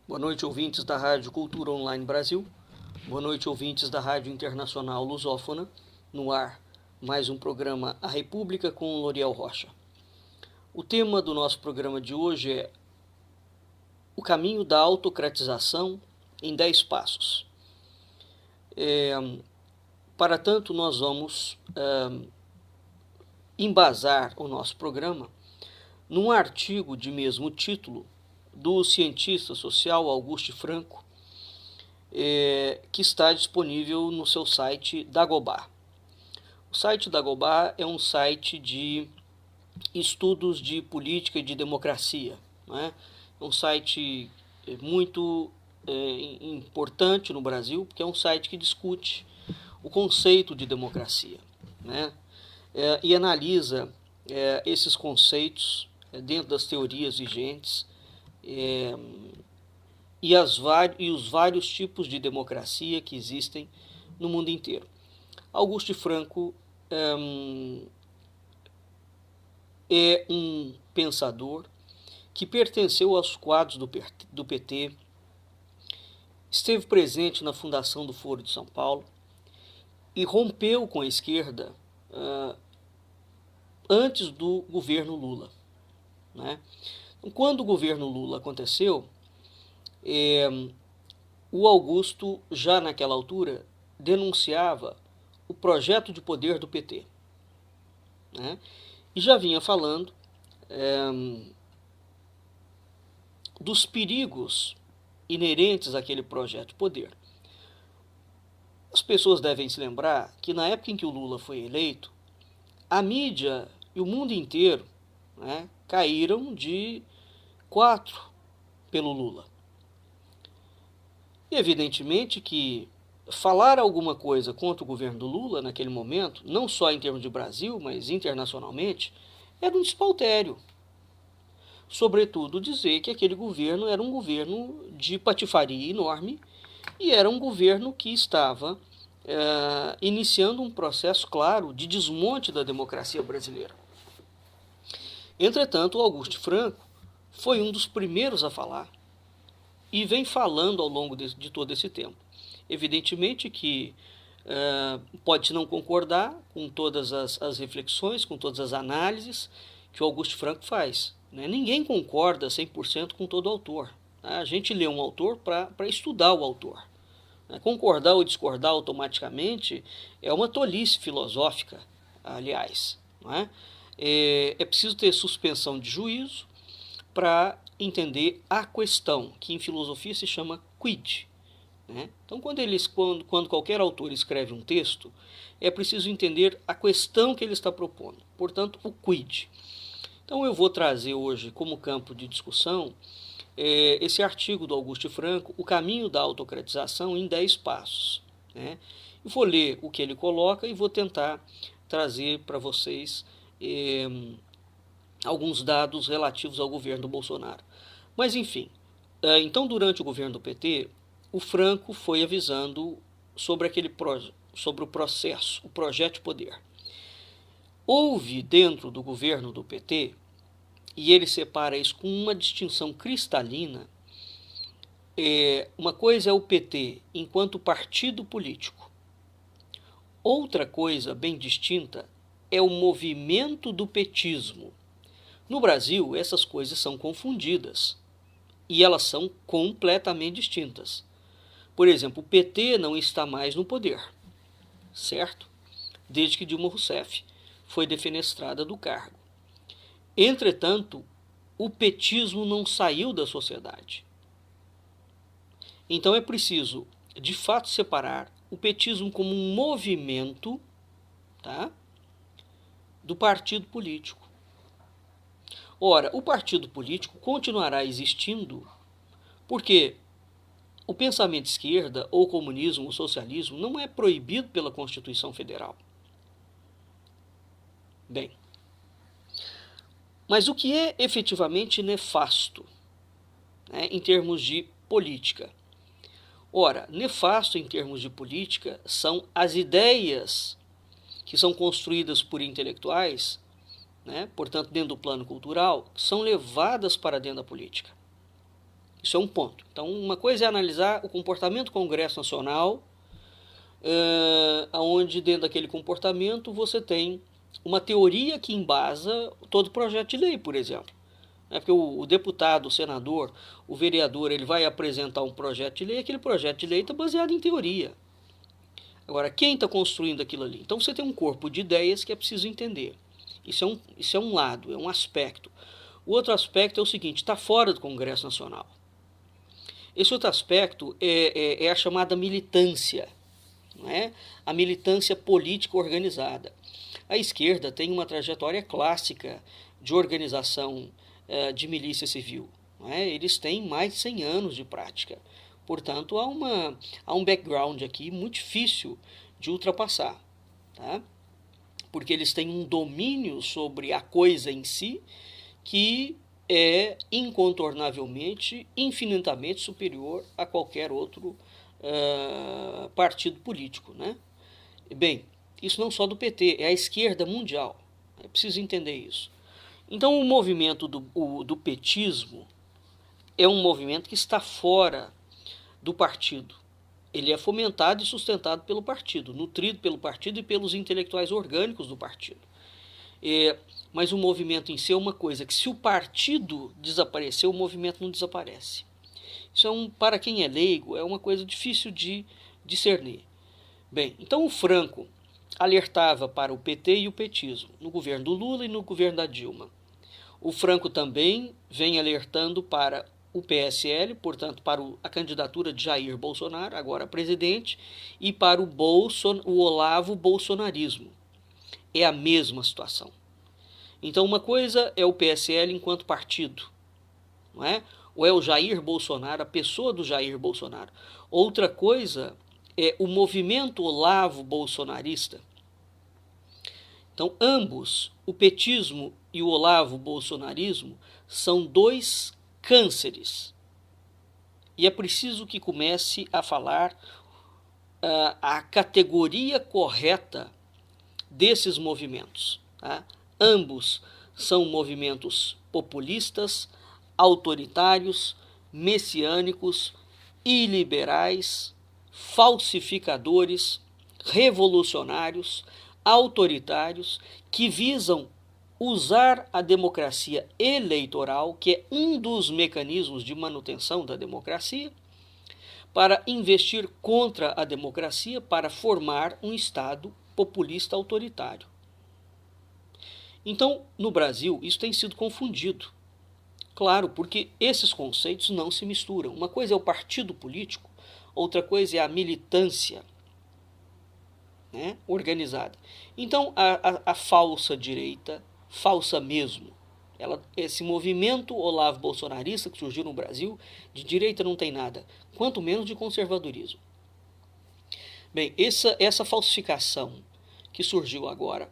Boa noite, ouvintes da Rádio Cultura Online Brasil. Boa noite, ouvintes da Rádio Internacional Lusófona. No ar, mais um programa A República com Loriel Rocha. O tema do nosso programa de hoje é o caminho da autocratização em 10 passos. Para tanto, nós vamos embasar o nosso programa num artigo de mesmo título do cientista social Auguste Franco, que está disponível no seu site Dagobah. O site Dagobah é um site de estudos de política e de democracia, né? É um site muito importante no Brasil, porque é um site que discute o conceito de democracia, né? E analisa esses conceitos dentro das teorias vigentes e os vários tipos de democracia que existem no mundo inteiro. Auguste Franco é um pensador que pertenceu aos quadros do PT, esteve presente na fundação do Foro de São Paulo e rompeu com a esquerda antes do governo Lula, né? Quando o governo Lula aconteceu, o Augusto, já naquela altura, denunciava o projeto de poder do PT, né? E já vinha falando dos perigos inerentes àquele projeto de poder. As pessoas devem se lembrar que na época em que o Lula foi eleito, a mídia e o mundo inteiro, né, caíram de 4 pelo Lula. E evidentemente que falar alguma coisa contra o governo do Lula naquele momento, não só em termos de Brasil, mas internacionalmente, era um despautério. Sobretudo dizer que aquele governo era um governo de patifaria enorme e era um governo que estava iniciando um processo claro de desmonte da democracia brasileira. Entretanto, o Auguste Franco foi um dos primeiros a falar e vem falando ao longo de todo esse tempo. Evidentemente que pode não concordar com todas as reflexões, com todas as análises que o Auguste Franco faz, né? Ninguém concorda 100% com todo autor. A gente lê um autor para estudar o autor. Concordar ou discordar automaticamente é uma tolice filosófica, aliás, não é? É preciso ter suspensão de juízo para entender a questão, que em filosofia se chama quid, né? Então, quando qualquer autor escreve um texto, é preciso entender a questão que ele está propondo, portanto, o quid. Então, eu vou trazer hoje como campo de discussão esse artigo do Auguste Franco, O Caminho da Autocratização em 10 Passos, né? Eu vou ler o que ele coloca e vou tentar trazer para vocês alguns dados relativos ao governo do Bolsonaro. Mas, enfim, então, durante o governo do PT, o Franco foi avisando sobre sobre o processo, o projeto de poder. Houve dentro do governo do PT, e ele separa isso com uma distinção cristalina, uma coisa é o PT enquanto partido político. Outra coisa bem distinta é o movimento do petismo. No Brasil, essas coisas são confundidas e elas são completamente distintas. Por exemplo, o PT não está mais no poder, certo? Desde que Dilma Rousseff foi defenestrada do cargo. Entretanto, o petismo não saiu da sociedade. Então é preciso, de fato, separar o petismo como um movimento, tá, do partido político. Ora, o partido político continuará existindo porque o pensamento de esquerda, ou comunismo, ou socialismo, não é proibido pela Constituição Federal. Bem, mas o que é efetivamente nefasto, né, em termos de política? Ora, nefasto em termos de política são as ideias que são construídas por intelectuais, né, portanto, dentro do plano cultural, que são levadas para dentro da política. Isso é um ponto. Então, uma coisa é analisar o comportamento do Congresso Nacional, onde dentro daquele comportamento você tem uma teoria que embasa todo projeto de lei, por exemplo. Porque o deputado, o senador, o vereador, ele vai apresentar um projeto de lei, aquele projeto de lei está baseado em teoria. Agora, quem está construindo aquilo ali? Então você tem um corpo de ideias que é preciso entender. Isso é um lado, é um aspecto. O outro aspecto é o seguinte, está fora do Congresso Nacional. Esse outro aspecto é a chamada militância, não é? A militância política organizada. A esquerda tem uma trajetória clássica de organização de milícia civil. Não é? Eles têm mais de 100 anos de prática. Portanto, há um background aqui muito difícil de ultrapassar. Tá? Porque eles têm um domínio sobre a coisa em si que é incontornavelmente, infinitamente superior a qualquer outro partido político. Né? Bem, isso não só do PT, é a esquerda mundial. É preciso entender isso. Então, o movimento do petismo é um movimento que está fora do partido. Ele é fomentado e sustentado pelo partido, nutrido pelo partido e pelos intelectuais orgânicos do partido. Mas o movimento em si é uma coisa que, se o partido desaparecer, o movimento não desaparece. Isso para quem é leigo, é uma coisa difícil de discernir. Bem, então o Franco alertava para o PT e o petismo, no governo do Lula e no governo da Dilma. O Franco também vem alertando para o PSL, portanto, para a candidatura de Jair Bolsonaro, agora presidente, e para o Olavo Bolsonarismo. É a mesma situação. Então, uma coisa é o PSL enquanto partido, não é? Ou é o Jair Bolsonaro, a pessoa do Jair Bolsonaro. Outra coisa é o movimento Olavo bolsonarista. Então, ambos, o petismo e o Olavo bolsonarismo, são dois cânceres. E é preciso que comece a falar a categoria correta desses movimentos. Tá? Ambos são movimentos populistas, autoritários, messiânicos, iliberais, falsificadores, revolucionários, autoritários, que visam usar a democracia eleitoral, que é um dos mecanismos de manutenção da democracia, para investir contra a democracia, para formar um Estado populista autoritário. Então, no Brasil, isso tem sido confundido. Claro, porque esses conceitos não se misturam. Uma coisa é o partido político, outra coisa é a militância, né, organizada. Então, a falsa direita, falsa mesmo, esse movimento Olavo bolsonarista que surgiu no Brasil, de direita não tem nada, quanto menos de conservadorismo. Bem, essa falsificação que surgiu agora,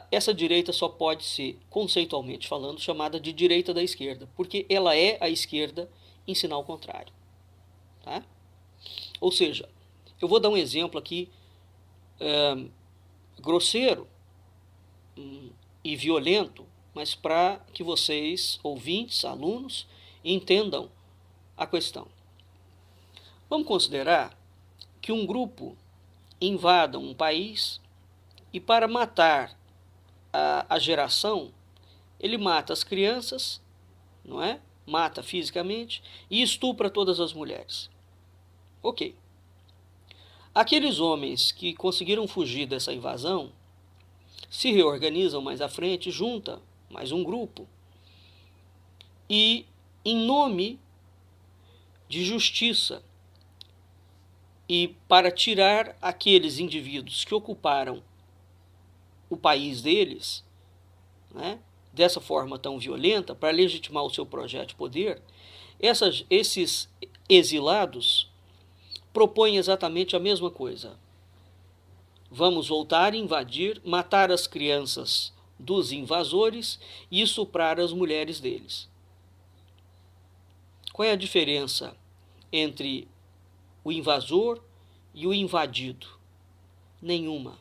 essa direita só pode ser, conceitualmente falando, chamada de direita da esquerda, porque ela é a esquerda em sinal contrário. Tá? Ou seja, eu vou dar um exemplo aqui grosseiro e violento, mas para que vocês, ouvintes, alunos, entendam a questão. Vamos considerar que um grupo invada um país e, para matar a geração, ele mata as crianças, não é? Mata fisicamente e estupra todas as mulheres. Ok. Aqueles homens que conseguiram fugir dessa invasão se reorganizam mais à frente, junta mais um grupo e, em nome de justiça e para tirar aqueles indivíduos que ocuparam o país deles, né, dessa forma tão violenta, para legitimar o seu projeto de poder, esses exilados propõem exatamente a mesma coisa. Vamos voltar a invadir, matar as crianças dos invasores e estuprar as mulheres deles. Qual é a diferença entre o invasor e o invadido? Nenhuma.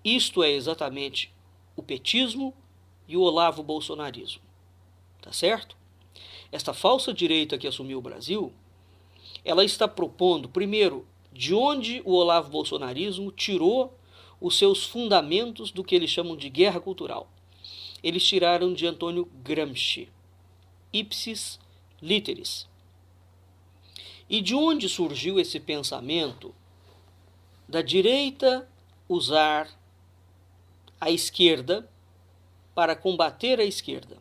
Isto é exatamente o petismo e o Olavo bolsonarismo. Tá certo? esta falsa direita que assumiu o Brasil, ela está propondo, primeiro, de onde o Olavo Bolsonarismo tirou os seus fundamentos do que eles chamam de guerra cultural. Eles tiraram de Antônio Gramsci, ipsis literis. E de onde surgiu esse pensamento da direita usar a esquerda para combater a esquerda?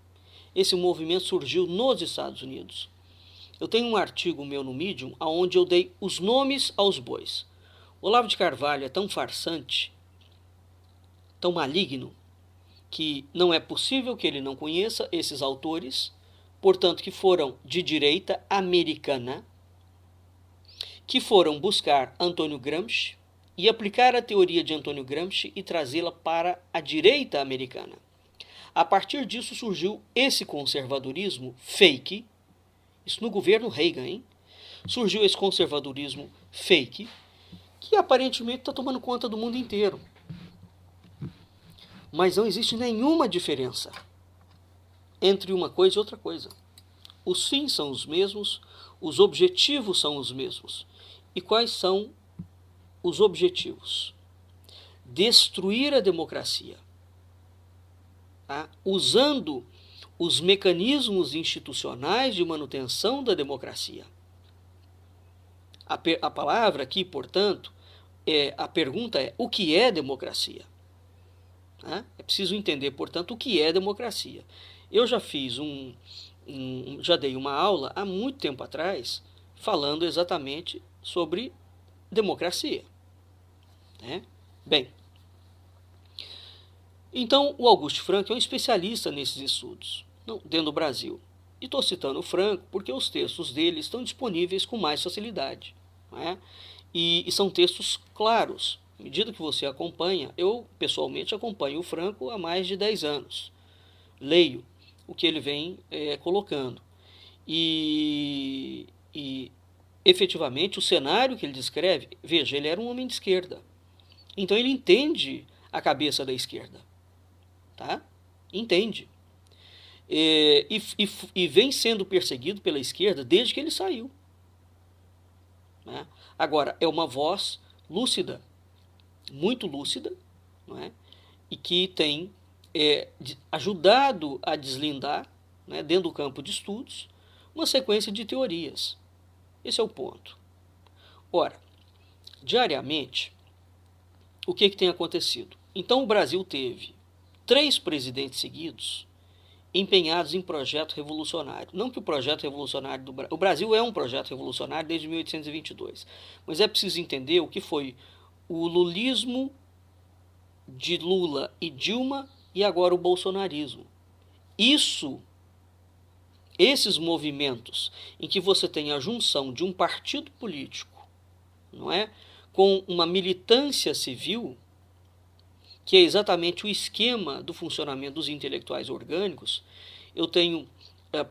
Esse movimento surgiu nos Estados Unidos. Eu tenho um artigo meu no Medium onde eu dei os nomes aos bois. Olavo de Carvalho é tão farsante, tão maligno, que não é possível que ele não conheça esses autores, portanto, que foram de direita americana, que foram buscar Antônio Gramsci e aplicar a teoria de Antônio Gramsci e trazê-la para a direita americana. A partir disso surgiu esse conservadorismo fake, isso no governo Reagan, hein? Surgiu esse conservadorismo fake, que aparentemente está tomando conta do mundo inteiro. Mas não existe nenhuma diferença entre uma coisa e outra coisa. Os fins são os mesmos, os objetivos são os mesmos. E quais são os objetivos? Destruir a democracia, tá? Usando os mecanismos institucionais de manutenção da democracia. A palavra aqui, portanto, a pergunta é: o que é democracia? É preciso entender, portanto, o que é democracia. Eu já fiz já dei uma aula há muito tempo atrás falando exatamente sobre democracia, né? Bem, então o Auguste Frank é um especialista nesses estudos dentro do Brasil. E estou citando o Franco porque os textos dele estão disponíveis com mais facilidade, né? E são textos claros. À medida que você acompanha, eu pessoalmente acompanho o Franco há mais de 10 anos. Leio o que ele vem colocando. E efetivamente o cenário que ele descreve, veja, ele era um homem de esquerda. Então ele entende a cabeça da esquerda. Tá? Entende. E vem sendo perseguido pela esquerda desde que ele saiu. Né? Agora, é uma voz lúcida, muito lúcida, não é? E que tem ajudado a deslindar, né, dentro do campo de estudos, uma sequência de teorias. Esse é o ponto. Ora, diariamente, o que tem acontecido? Então, o Brasil teve 3 presidentes seguidos empenhados em projeto revolucionário. Não que o projeto revolucionário do Brasil... O Brasil é um projeto revolucionário desde 1822. Mas é preciso entender o que foi o lulismo de Lula e Dilma e agora o bolsonarismo. Esses movimentos em que você tem a junção de um partido político, não é, com uma militância civil, que é exatamente o esquema do funcionamento dos intelectuais orgânicos. Eu tenho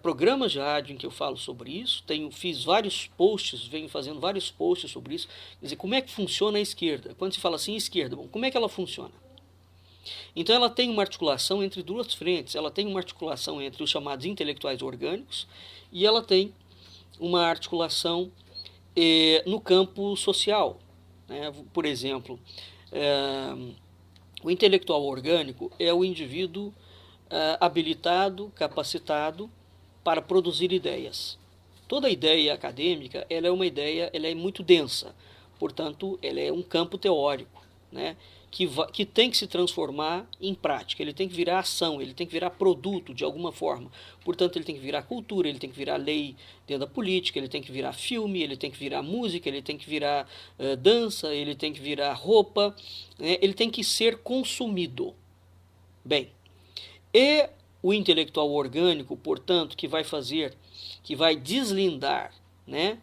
programas de rádio em que eu falo sobre isso, fiz vários posts, venho fazendo vários posts sobre isso. Quer dizer, como é que funciona a esquerda? Quando se fala assim, esquerda, bom, como é que ela funciona? Então ela tem uma articulação entre 2 frentes, ela tem uma articulação entre os chamados intelectuais orgânicos e ela tem uma articulação no campo social, né? Por exemplo, o intelectual orgânico é o indivíduo habilitado, capacitado para produzir ideias. Toda ideia acadêmica, ela é muito densa, portanto, ela é um campo teórico, né, que tem que se transformar em prática, ele tem que virar ação, ele tem que virar produto de alguma forma. Portanto, ele tem que virar cultura, ele tem que virar lei dentro da política, ele tem que virar filme, ele tem que virar música, ele tem que virar dança, ele tem que virar roupa, né, ele tem que ser consumido. Bem, e o intelectual orgânico, portanto, que vai deslindar, né,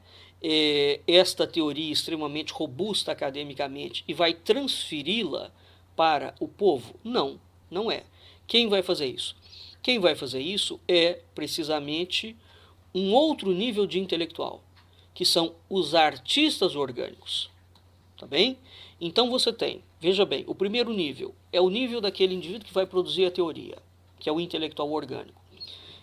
esta teoria extremamente robusta academicamente e vai transferi-la para o povo? Não, não é. Quem vai fazer isso? Quem vai fazer isso é precisamente um outro nível de intelectual, que são os artistas orgânicos. Tá bem? Então você tem, veja bem, o primeiro nível é o nível daquele indivíduo que vai produzir a teoria, que é o intelectual orgânico.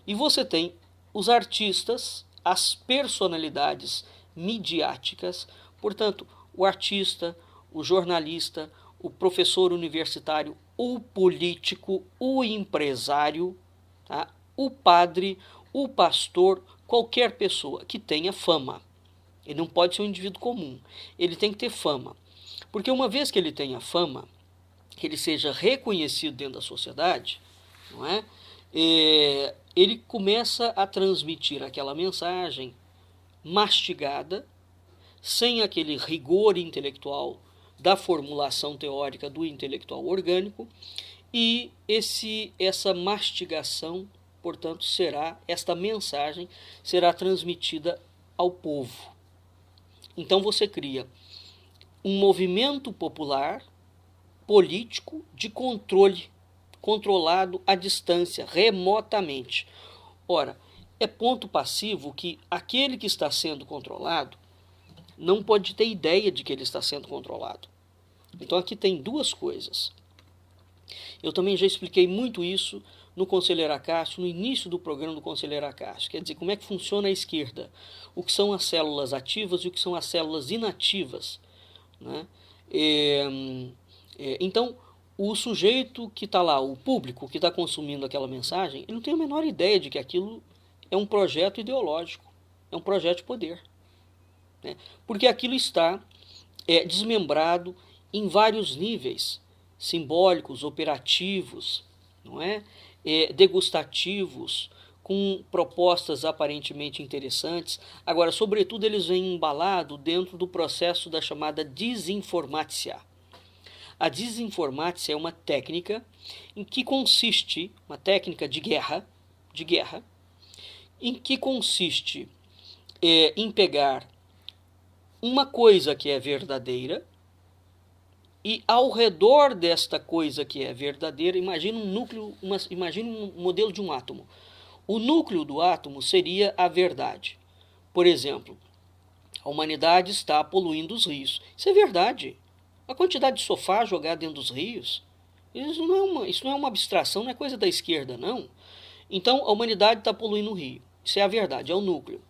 E você tem os artistas, as personalidades midiáticas, portanto, o artista, o jornalista, o professor universitário, o político, o empresário, tá? O padre, o pastor, qualquer pessoa que tenha fama. Ele não pode ser um indivíduo comum, ele tem que ter fama. Porque uma vez que ele tenha fama, que ele seja reconhecido dentro da sociedade, não é? Ele começa a transmitir aquela mensagem mastigada, sem aquele rigor intelectual da formulação teórica do intelectual orgânico, e essa mastigação, portanto, esta mensagem será transmitida ao povo. Então você cria um movimento popular político de controle, controlado à distância, remotamente. Ora, é ponto passivo que aquele que está sendo controlado não pode ter ideia de que ele está sendo controlado. Então aqui tem duas coisas. Eu também já expliquei muito isso no Conselheiro Acácio, no início do programa do Conselheiro Acácio. Quer dizer, como é que funciona a esquerda, o que são as células ativas e o que são as células inativas, né? Então, o sujeito que está lá, o público que está consumindo aquela mensagem, ele não tem a menor ideia de que aquilo é um projeto ideológico, é um projeto de poder, né? Porque aquilo está desmembrado em vários níveis, simbólicos, operativos, não é? Degustativos, com propostas aparentemente interessantes. Agora, sobretudo, eles vêm embalados dentro do processo da chamada desinformácia. A desinformácia é uma técnica em que consiste, uma técnica de guerra, em que consiste em pegar uma coisa que é verdadeira e ao redor desta coisa que é verdadeira, imagine um modelo de um átomo. O núcleo do átomo seria a verdade. Por exemplo, a humanidade está poluindo os rios. Isso é verdade. A quantidade de sofá jogado dentro dos rios, isso não é uma abstração, não é coisa da esquerda, não. Então, a humanidade está poluindo o rio. Isso é a verdade, é o núcleo.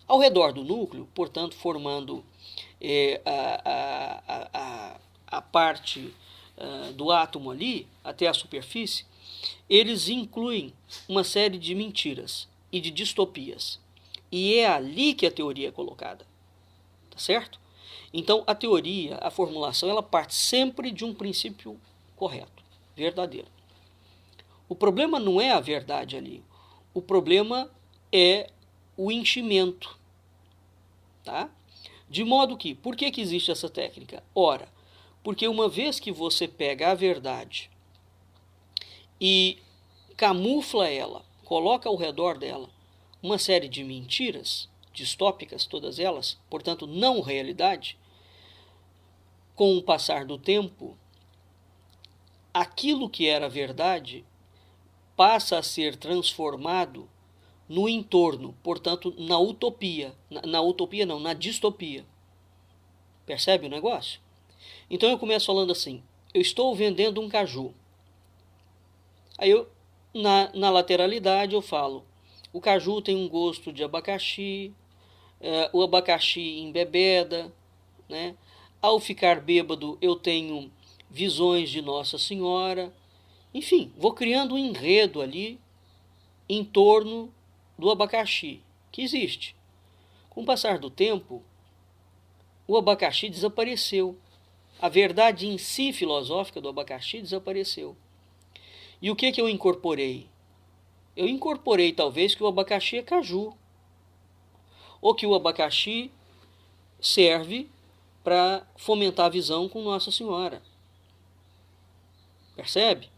Ao redor do núcleo, portanto, formando a parte do átomo ali, até a superfície, eles incluem uma série de mentiras e de distopias. E é ali que a teoria é colocada. Tá certo? Então, a teoria, a formulação, ela parte sempre de um princípio correto, verdadeiro. O problema não é a verdade ali. O problema é o enchimento. Tá? De modo que, por que existe essa técnica? Ora, porque uma vez que você pega a verdade e camufla ela, coloca ao redor dela uma série de mentiras, distópicas todas elas, portanto não realidade, com o passar do tempo, aquilo que era verdade passa a ser transformado no entorno, portanto na utopia, na distopia. Percebe o negócio? Então eu começo falando assim, eu estou vendendo um caju. Aí na lateralidade eu falo, o caju tem um gosto de abacaxi, o abacaxi embebeda, né? Ao ficar bêbado eu tenho visões de Nossa Senhora. Enfim, vou criando um enredo ali em torno do abacaxi, que existe. Com o passar do tempo, o abacaxi desapareceu. A verdade em si filosófica do abacaxi desapareceu. E o que eu incorporei? Eu incorporei talvez que o abacaxi é caju, ou que o abacaxi serve para fomentar a visão com Nossa Senhora. Percebe?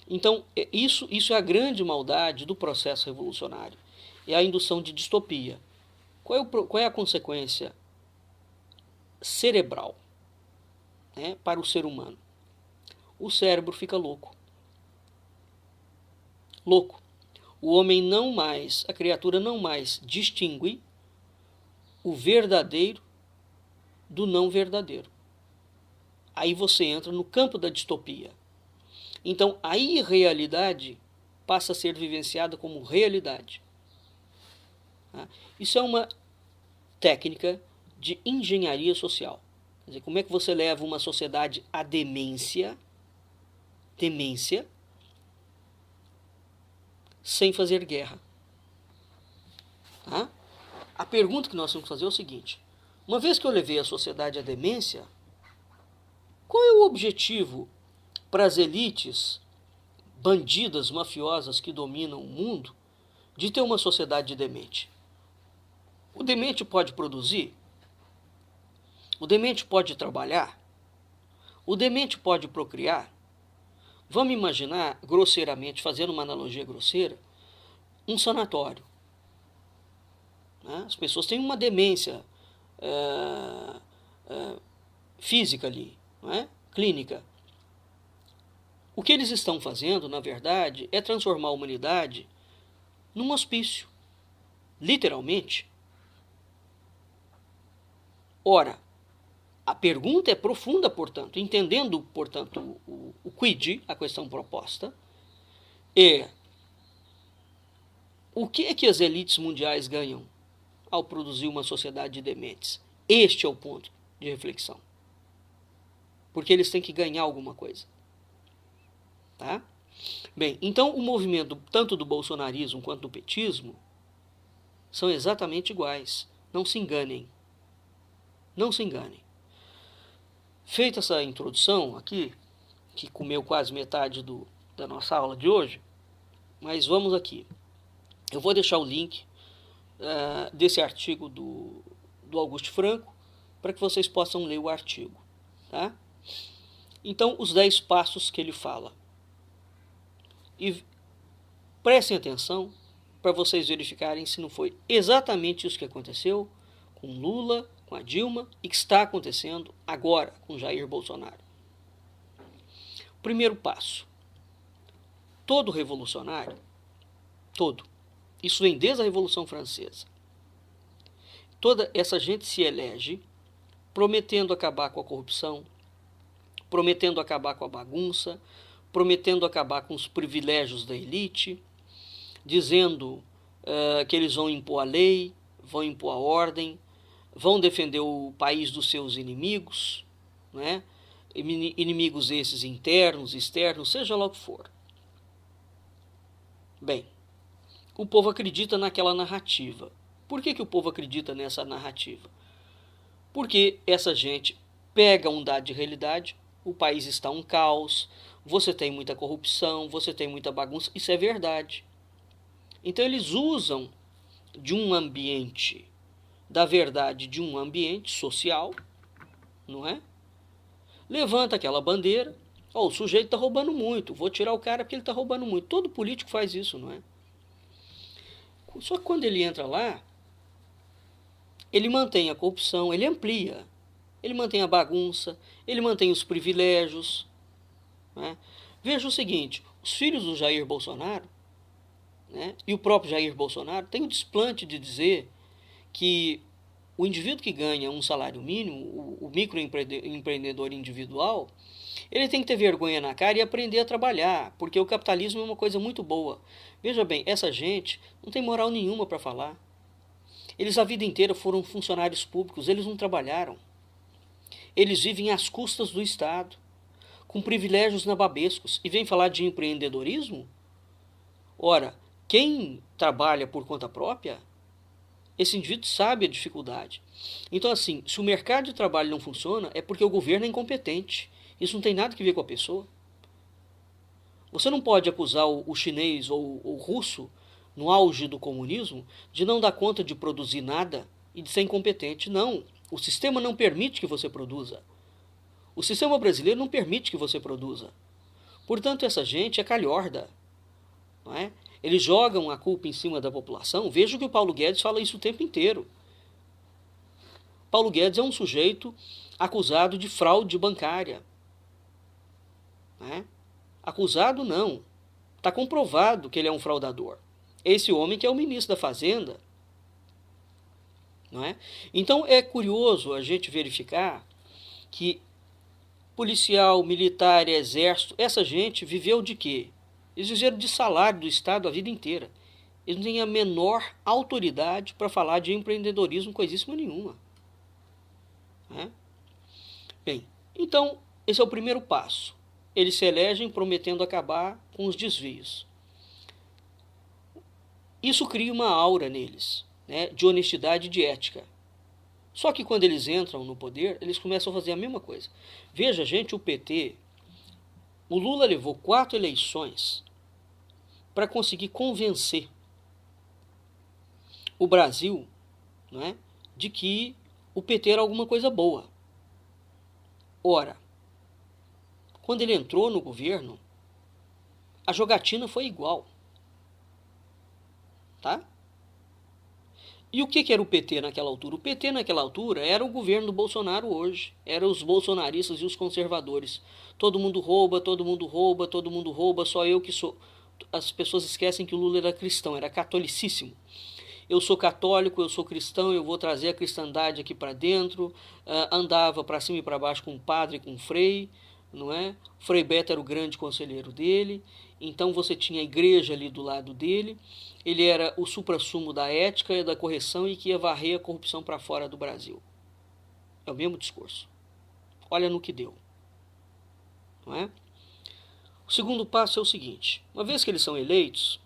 Então, isso é a grande maldade do processo revolucionário. É a indução de distopia. Qual é a consequência cerebral, né, para o ser humano? O cérebro fica louco. Louco. O homem a criatura não mais distingue o verdadeiro do não verdadeiro. Aí você entra no campo da distopia. Então, a irrealidade passa a ser vivenciada como realidade. Tá? Isso é uma técnica de engenharia social. Quer dizer, como é que você leva uma sociedade à demência, sem fazer guerra? Tá? A pergunta que nós temos que fazer é o seguinte: uma vez que eu levei a sociedade à demência, qual é o objetivo para as elites bandidas, mafiosas que dominam o mundo de ter uma sociedade demente? O demente pode produzir? O demente pode trabalhar? O demente pode procriar? Vamos imaginar, grosseiramente, fazendo uma analogia grosseira, um sanatório. Né? As pessoas têm uma demência física ali, não é? Clínica. O que eles estão fazendo, na verdade, é transformar a humanidade num hospício, literalmente. Ora, a pergunta é profunda, portanto, entendendo, portanto, o quid, a questão proposta, é o que é que as elites mundiais ganham ao produzir uma sociedade de dementes? Este é o ponto de reflexão. Porque eles têm que ganhar alguma coisa. Tá? Bem, então o movimento tanto do bolsonarismo quanto do petismo são exatamente iguais. Não se enganem. Não se enganem. Feita essa introdução aqui, que comeu quase metade da nossa aula de hoje, mas vamos aqui. Eu vou deixar o link desse artigo do Augusto Franco para que vocês possam ler o artigo. Tá? Então, os 10 passos que ele fala. E prestem atenção para vocês verificarem se não foi exatamente isso que aconteceu com Lula, com a Dilma e que está acontecendo agora com Jair Bolsonaro. Primeiro passo. Todo revolucionário, isso vem desde a Revolução Francesa, toda essa gente se elege prometendo acabar com a corrupção, prometendo acabar com a bagunça, prometendo acabar com os privilégios da elite, dizendo que eles vão impor a lei, vão impor a ordem, vão defender o país dos seus inimigos, né? Inimigos esses internos, externos, seja lá o que for. Bem, o povo acredita naquela narrativa. Por que o povo acredita nessa narrativa? Porque essa gente pega um dado de realidade, o país está um caos, você tem muita corrupção, você tem muita bagunça, isso é verdade. Então eles usam de um ambiente, da verdade de um ambiente social, não é? Levanta aquela bandeira, o sujeito está roubando muito, vou tirar o cara porque ele está roubando muito. Todo político faz isso, não é? Só que quando ele entra lá, ele mantém a corrupção, ele amplia, ele mantém a bagunça, ele mantém os privilégios. Né? Veja o seguinte, os filhos do Jair Bolsonaro, né, e o próprio Jair Bolsonaro têm o desplante de dizer que o indivíduo que ganha um salário mínimo, o microempreendedor individual, ele tem que ter vergonha na cara e aprender a trabalhar, porque o capitalismo é uma coisa muito boa. Veja bem, essa gente não tem moral nenhuma para falar. Eles a vida inteira foram funcionários públicos, eles não trabalharam. Eles vivem às custas do Estado, com privilégios nababescos, e vem falar de empreendedorismo? Ora, quem trabalha por conta própria, esse indivíduo sabe a dificuldade. Então, assim, se o mercado de trabalho não funciona, é porque o governo é incompetente. Isso não tem nada a ver com a pessoa. Você não pode acusar o chinês ou o russo, no auge do comunismo, de não dar conta de produzir nada e de ser incompetente. Não, o sistema não permite que você produza. O sistema brasileiro não permite que você produza. Portanto, essa gente é calhorda. Não é? Eles jogam a culpa em cima da população. Veja que o Paulo Guedes fala isso o tempo inteiro. Paulo Guedes é um sujeito acusado de fraude bancária. Não é? Acusado não. Está comprovado que ele é um fraudador. Esse homem que é o ministro da Fazenda. Não é? Então é curioso a gente verificar que policial, militar, exército, essa gente viveu de quê? Eles viveram de salário do Estado a vida inteira. Eles não têm a menor autoridade para falar de empreendedorismo, coisíssima nenhuma. Né? Bem, então, esse é o primeiro passo. Eles se elegem prometendo acabar com os desvios. Isso cria uma aura neles, né, de honestidade e de ética. Só que quando eles entram no poder, eles começam a fazer a mesma coisa. Veja, gente, o PT, o Lula levou 4 eleições para conseguir convencer o Brasil, né, de que o PT era alguma coisa boa. Ora, quando ele entrou no governo, a jogatina foi igual. Tá? E o que era o PT naquela altura? O PT naquela altura era o governo do Bolsonaro hoje. Eram os bolsonaristas e os conservadores. Todo mundo rouba, todo mundo rouba, todo mundo rouba, só eu que sou. As pessoas esquecem que o Lula era cristão, era catolicíssimo. Eu sou católico, eu sou cristão, eu vou trazer a cristandade aqui para dentro. Andava para cima e para baixo com um padre, com um frei, não é? O Frei Beto era o grande conselheiro dele. Então você tinha a igreja ali do lado dele. Ele era o suprassumo da ética e da correção e que ia varrer a corrupção para fora do Brasil. É o mesmo discurso. Olha no que deu. Não é? O segundo passo é o seguinte: uma vez que eles são eleitos,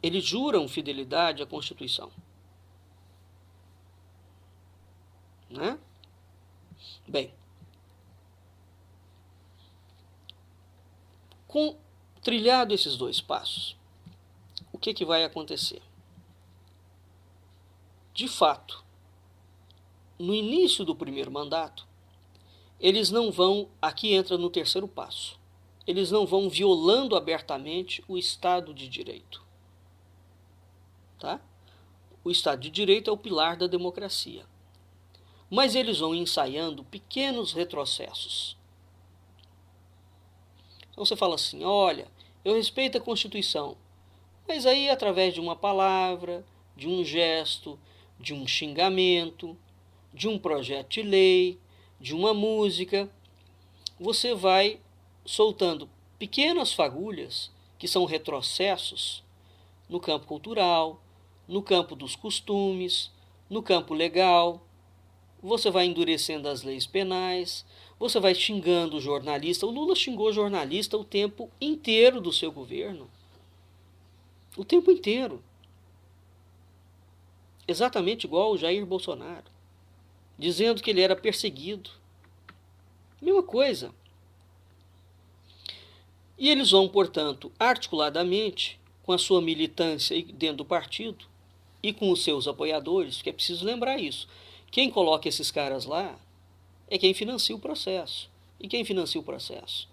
eles juram fidelidade à Constituição. Né? Bem, com trilhado esses 2 passos, o que vai acontecer? De fato, no início do primeiro mandato, eles não vão, aqui entra no terceiro passo, eles não vão violando abertamente o Estado de Direito. Tá? O Estado de Direito é o pilar da democracia. Mas eles vão ensaiando pequenos retrocessos. Então você fala assim, olha, eu respeito a Constituição, mas aí através de uma palavra, de um gesto, de um xingamento, de um projeto de lei, de uma música, você vai soltando pequenas fagulhas que são retrocessos no campo cultural, no campo dos costumes, no campo legal. Você vai endurecendo as leis penais, você vai xingando o jornalista. O Lula xingou jornalista o tempo inteiro do seu governo. O tempo inteiro. Exatamente igual o Jair Bolsonaro. Dizendo que ele era perseguido. Mesma coisa. E eles vão, portanto, articuladamente, com a sua militância dentro do partido e com os seus apoiadores, que é preciso lembrar isso. Quem coloca esses caras lá é quem financia o processo. E quem financia o processo?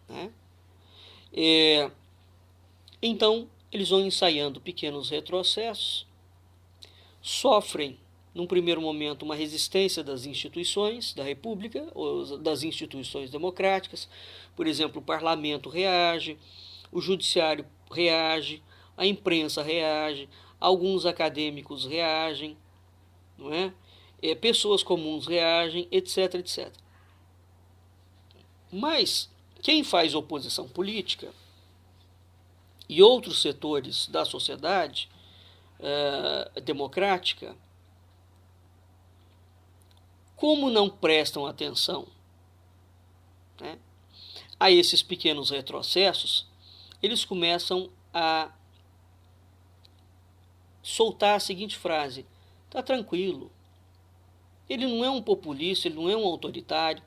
Né? Então, eles vão ensaiando pequenos retrocessos, sofrem, num primeiro momento, uma resistência das instituições da República, ou das instituições democráticas. Por exemplo, o parlamento reage, o judiciário reage, a imprensa reage, alguns acadêmicos reagem, não é? Pessoas comuns reagem, etc, etc. Mas quem faz oposição política e outros setores da sociedade democrática, como não prestam atenção, né, a esses pequenos retrocessos, eles começam a soltar a seguinte frase: está tranquilo, ele não é um populista, ele não é um autoritário,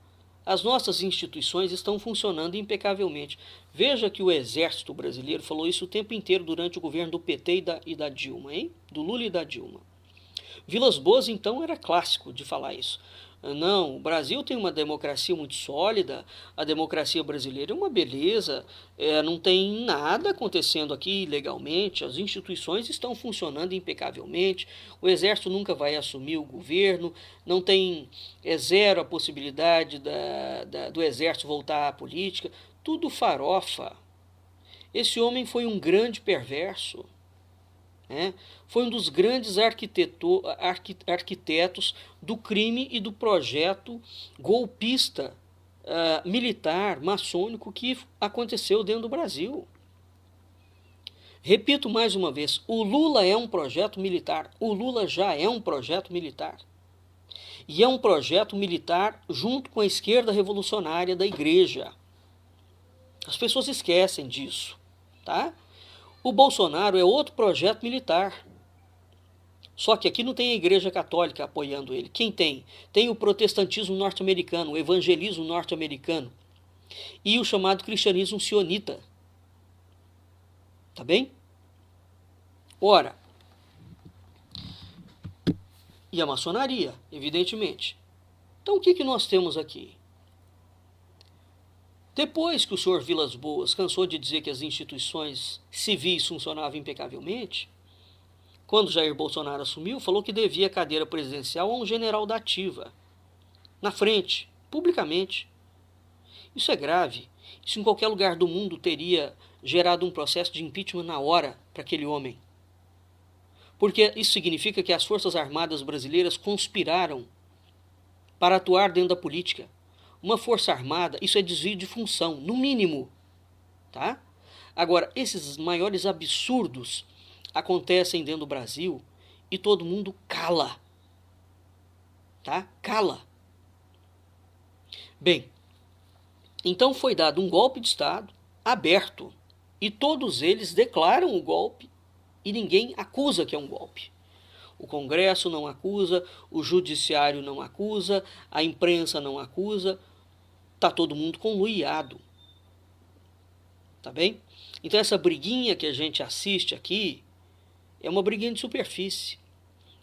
as nossas instituições estão funcionando impecavelmente. Veja que o Exército Brasileiro falou isso o tempo inteiro durante o governo do PT e da Dilma, hein? Do Lula e da Dilma. Vilas Boas, então, era clássico de falar isso. Não, o Brasil tem uma democracia muito sólida, a democracia brasileira é uma beleza, não tem nada acontecendo aqui ilegalmente, as instituições estão funcionando impecavelmente, o Exército nunca vai assumir o governo, não tem zero a possibilidade do Exército voltar à política, tudo farofa. Esse homem foi um grande perverso. Foi um dos grandes arquitetos do crime e do projeto golpista, militar, maçônico que aconteceu dentro do Brasil. Repito mais uma vez, o Lula é um projeto militar. O Lula já é um projeto militar. E é um projeto militar junto com a esquerda revolucionária da igreja. As pessoas esquecem disso, tá? O Bolsonaro é outro projeto militar. Só que aqui não tem a igreja católica apoiando ele. Quem tem? Tem o protestantismo norte-americano, o evangelismo norte-americano e o chamado cristianismo sionita. Tá bem? Ora, e a maçonaria, evidentemente. Então o que nós temos aqui? Depois que o senhor Vilas Boas cansou de dizer que as instituições civis funcionavam impecavelmente, quando Jair Bolsonaro assumiu, falou que devia a cadeira presidencial a um general da ativa, na frente, publicamente. Isso é grave. Isso em qualquer lugar do mundo teria gerado um processo de impeachment na hora para aquele homem. Porque isso significa que as Forças Armadas brasileiras conspiraram para atuar dentro da política. Uma força armada, isso é desvio de função, no mínimo. Tá? Agora, esses maiores absurdos acontecem dentro do Brasil e todo mundo cala. Tá? Cala. Bem, então foi dado um golpe de Estado aberto e todos eles declaram o golpe e ninguém acusa que é um golpe. O Congresso não acusa, o Judiciário não acusa, a imprensa não acusa, está todo mundo conluiado. Tá bem? Então essa briguinha que a gente assiste aqui é uma briguinha de superfície.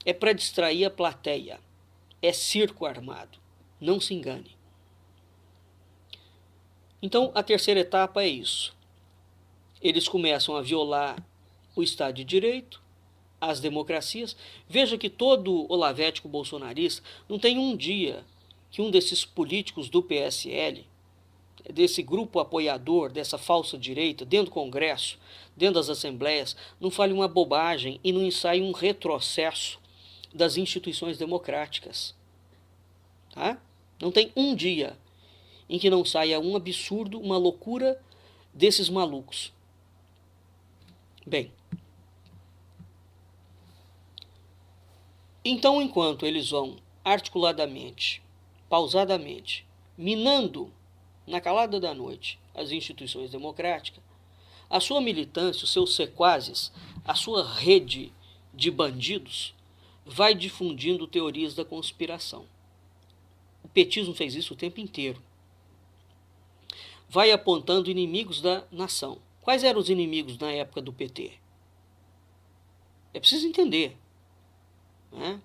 É para distrair a plateia. É circo armado. Não se engane. Então a terceira etapa é isso. Eles começam a violar o Estado de Direito, as democracias. Veja que todo olavético bolsonarista não tem um dia que um desses políticos do PSL, desse grupo apoiador, dessa falsa direita, dentro do Congresso, dentro das assembleias, não fale uma bobagem e não ensaie um retrocesso das instituições democráticas. Tá? Não tem um dia em que não saia um absurdo, uma loucura desses malucos. Bem, então enquanto eles vão articuladamente, pausadamente, minando na calada da noite as instituições democráticas, a sua militância, os seus sequazes, a sua rede de bandidos vai difundindo teorias da conspiração. O petismo fez isso o tempo inteiro. Vai apontando inimigos da nação. Quais eram os inimigos na época do PT? É preciso entender. Né?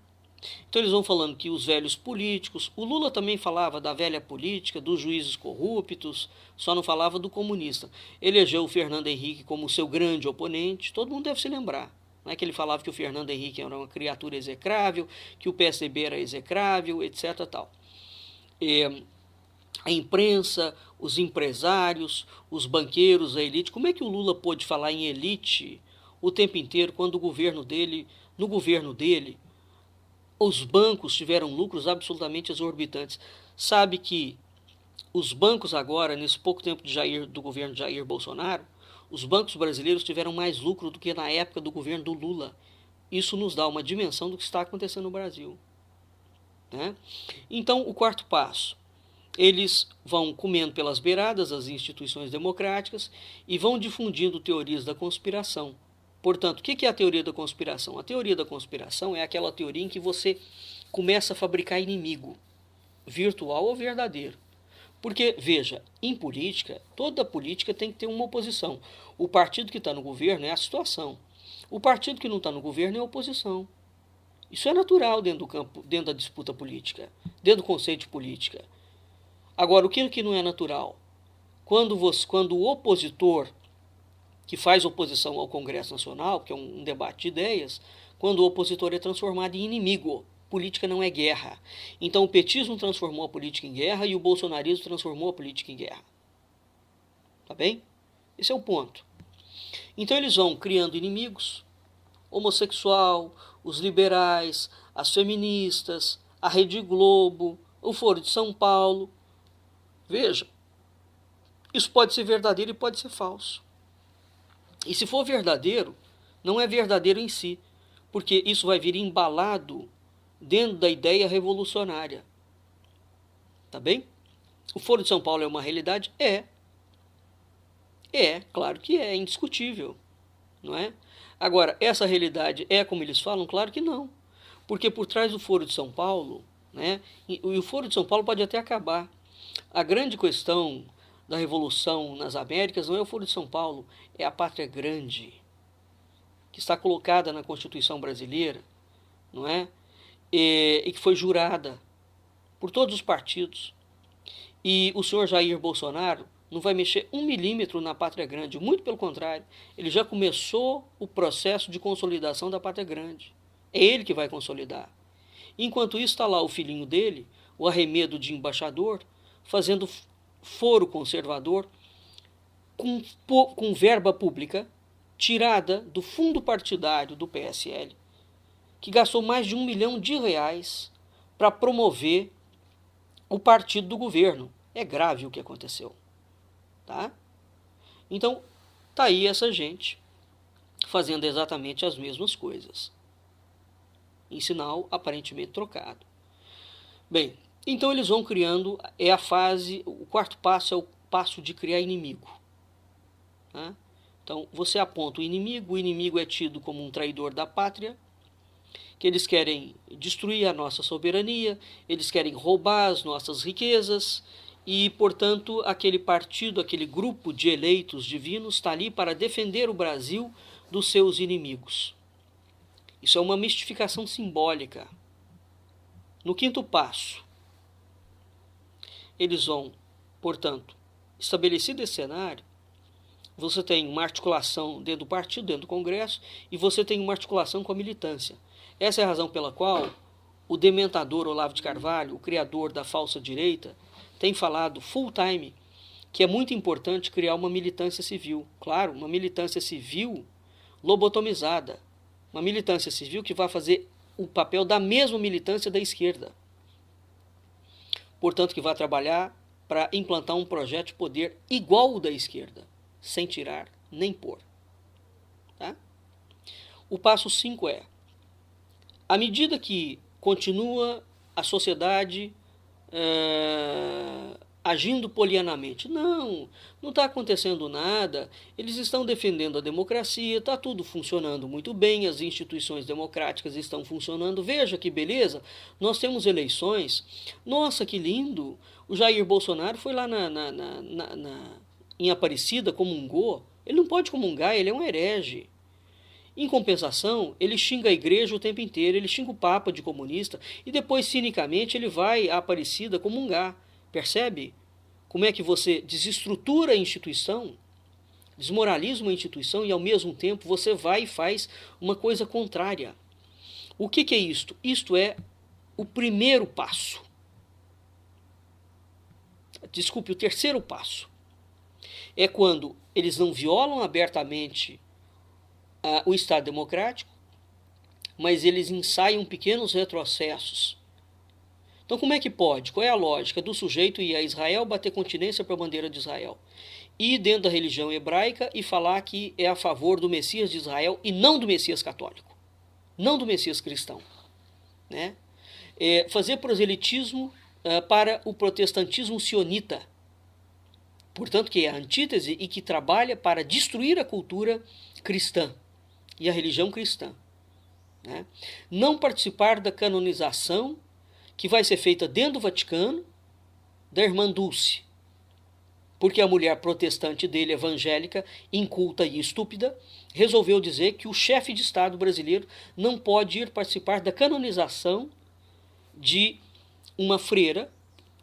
Então eles vão falando que os velhos políticos, o Lula também falava da velha política, dos juízes corruptos, só não falava do comunista. Elegeu o Fernando Henrique como seu grande oponente, todo mundo deve se lembrar. Não é que ele falava que o Fernando Henrique era uma criatura execrável, que o PSDB era execrável, etc. Tal. A imprensa, os empresários, os banqueiros, a elite. Como é que o Lula pôde falar em elite o tempo inteiro quando no governo dele, os bancos tiveram lucros absolutamente exorbitantes? Sabe que os bancos agora, nesse pouco tempo do governo de Jair Bolsonaro, os bancos brasileiros tiveram mais lucro do que na época do governo do Lula. Isso nos dá uma dimensão do que está acontecendo no Brasil. Né? Então, o quarto passo. Eles vão comendo pelas beiradas as instituições democráticas e vão difundindo teorias da conspiração. Portanto, o que é a teoria da conspiração? A teoria da conspiração é aquela teoria em que você começa a fabricar inimigo, virtual ou verdadeiro. Porque, veja, em política, toda política tem que ter uma oposição. O partido que está no governo é a situação. O partido que não está no governo é a oposição. Isso é natural dentro do campo, dentro da disputa política, dentro do conceito de política. Agora, o que não é natural? Quando o opositor que faz oposição ao Congresso Nacional, que é um debate de ideias, quando o opositor é transformado em inimigo. Política não é guerra. Então o petismo transformou a política em guerra e o bolsonarismo transformou a política em guerra. Tá bem? Esse é o ponto. Então eles vão criando inimigos, homossexual, os liberais, as feministas, a Rede Globo, o Foro de São Paulo. Veja, isso pode ser verdadeiro e pode ser falso. E se for verdadeiro, não é verdadeiro em si, porque isso vai vir embalado dentro da ideia revolucionária. Tá bem? O Foro de São Paulo é uma realidade? Claro que é indiscutível, não é? Agora, essa realidade é como eles falam? Claro que não. Porque por trás do Foro de São Paulo, né, e o Foro de São Paulo pode até acabar. A grande questão da Revolução nas Américas não é o Foro de São Paulo, é a pátria grande, que está colocada na Constituição brasileira, não é? E que foi jurada por todos os partidos. E o senhor Jair Bolsonaro não vai mexer 1 milímetro na pátria grande, muito pelo contrário, ele já começou o processo de consolidação da pátria grande. É ele que vai consolidar. Enquanto isso está lá o filhinho dele, o arremedo de embaixador, fazendo foro conservador com verba pública tirada do fundo partidário do PSL, que gastou mais de R$ 1 milhão para promover o partido do governo. É grave o que aconteceu. Tá? Então, tá aí essa gente fazendo exatamente as mesmas coisas, em sinal aparentemente trocado. Bem, então eles vão criando, é a fase, o quarto passo é o passo de criar inimigo. Tá? Então, você aponta o inimigo é tido como um traidor da pátria, que eles querem destruir a nossa soberania, eles querem roubar as nossas riquezas, e, portanto, aquele partido, aquele grupo de eleitos divinos está ali para defender o Brasil dos seus inimigos. Isso é uma mistificação simbólica. No quinto passo, eles vão, portanto, estabelecido esse cenário, você tem uma articulação dentro do partido, dentro do Congresso, e você tem uma articulação com a militância. Essa é a razão pela qual o dementador Olavo de Carvalho, o criador da falsa direita, tem falado full time que é muito importante criar uma militância civil. Claro, uma militância civil lobotomizada. Uma militância civil que vai fazer o papel da mesma militância da esquerda. Portanto, que vai trabalhar para implantar um projeto de poder igual ao da esquerda, sem tirar nem pôr. Tá? O passo 5 é, à medida que continua a sociedade agindo polianamente. Não está acontecendo nada, eles estão defendendo a democracia, está tudo funcionando muito bem, as instituições democráticas estão funcionando, veja que beleza, nós temos eleições, nossa, que lindo, o Jair Bolsonaro foi lá em Aparecida, comungou, ele não pode comungar, ele é um herege. Em compensação, ele xinga a igreja o tempo inteiro, ele xinga o Papa de comunista e depois, cinicamente, ele vai à Aparecida comungar. Percebe como é que você desestrutura a instituição, desmoraliza uma instituição e, ao mesmo tempo, você vai e faz uma coisa contrária. O que é isto? Isto é o primeiro passo. Desculpe, o terceiro passo. É quando eles não violam abertamente o Estado democrático, mas eles ensaiam pequenos retrocessos. Então, como é que pode? Qual é a lógica do sujeito ir a Israel, bater continência para a bandeira de Israel? Ir dentro da religião hebraica e falar que é a favor do Messias de Israel e não do Messias católico, não do Messias cristão. Né? Fazer proselitismo para o protestantismo sionita, portanto, que é a antítese e que trabalha para destruir a cultura cristã e a religião cristã. Né? Não participar da canonização que vai ser feita dentro do Vaticano da irmã Dulce, porque a mulher protestante dele, evangélica, inculta e estúpida, resolveu dizer que o chefe de Estado brasileiro não pode ir participar da canonização de uma freira.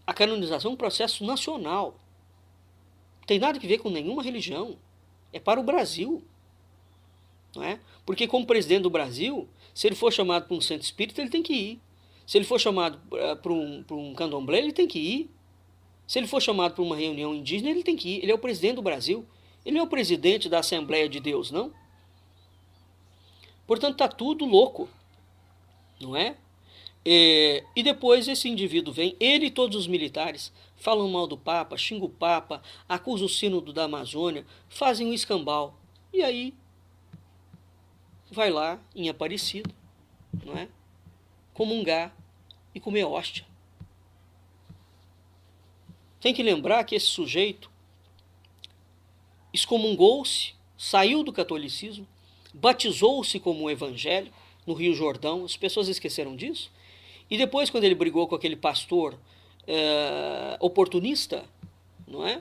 A canonização é um processo nacional. Não tem nada a ver com nenhuma religião. É para o Brasil. Não é? Porque, como presidente do Brasil, se ele for chamado para um centro espírita, ele tem que ir. Se ele for chamado para um candomblé, ele tem que ir. Se ele for chamado para uma reunião indígena, ele tem que ir. Ele é o presidente do Brasil. Ele não é o presidente da Assembleia de Deus, não. Portanto, está tudo louco. Não é? E depois esse indivíduo vem, ele e todos os militares, falam mal do Papa, xingam o Papa, acusam o sínodo da Amazônia, fazem um escambau. e aí vai lá em Aparecida, não é? Comungar e comer hóstia. Tem que lembrar que esse sujeito excomungou-se, saiu do catolicismo, batizou-se como evangélico no Rio Jordão, as pessoas esqueceram disso, e depois, quando ele brigou com aquele pastor oportunista, não é?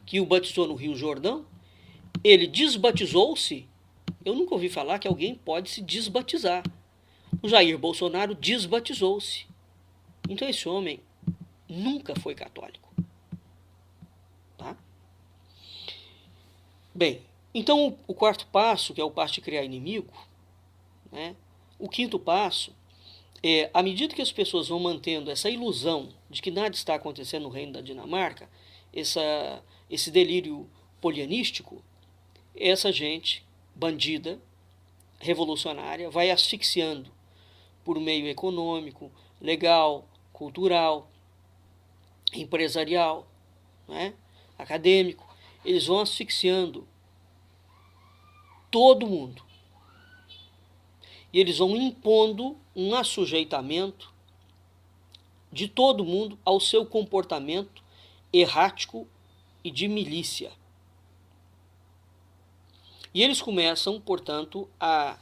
Que o batizou no Rio Jordão, ele desbatizou-se. Eu nunca ouvi falar que alguém pode se desbatizar. O Jair Bolsonaro desbatizou-se. Então esse homem nunca foi católico. Tá? Bem, então o quarto passo, que é o passo de criar inimigo, né? O quinto passo é, à medida que as pessoas vão mantendo essa ilusão de que nada está acontecendo no reino da Dinamarca, esse delírio polianístico, essa gente bandida, revolucionária, vai asfixiando por meio econômico, legal, cultural, empresarial, né, acadêmico. Eles vão asfixiando todo mundo. E eles vão impondo um assujeitamento de todo mundo ao seu comportamento errático e de milícia. E eles começam, portanto, a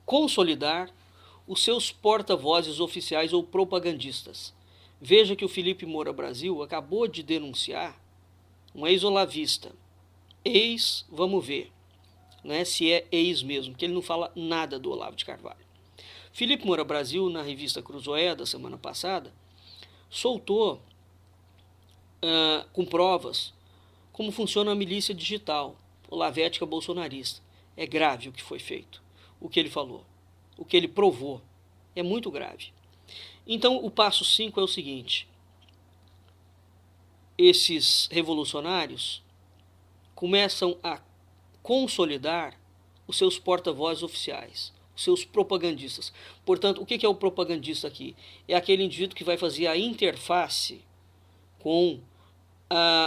consolidar os seus porta-vozes oficiais ou propagandistas. Veja que o Felipe Moura Brasil acabou de denunciar um ex-olavista. Vamos ver, né, se é ex mesmo, porque ele não fala nada do Olavo de Carvalho. Felipe Moura Brasil, na revista Cruzoé, da semana passada, soltou com provas como funciona a milícia digital, olavética bolsonarista. É grave o que foi feito, o que ele falou, o que ele provou. É muito grave. Então, o passo 5 é o seguinte: esses revolucionários começam a consolidar os seus porta-vozes oficiais, os seus propagandistas. Portanto, o que é o propagandista aqui? É aquele indivíduo que vai fazer a interface com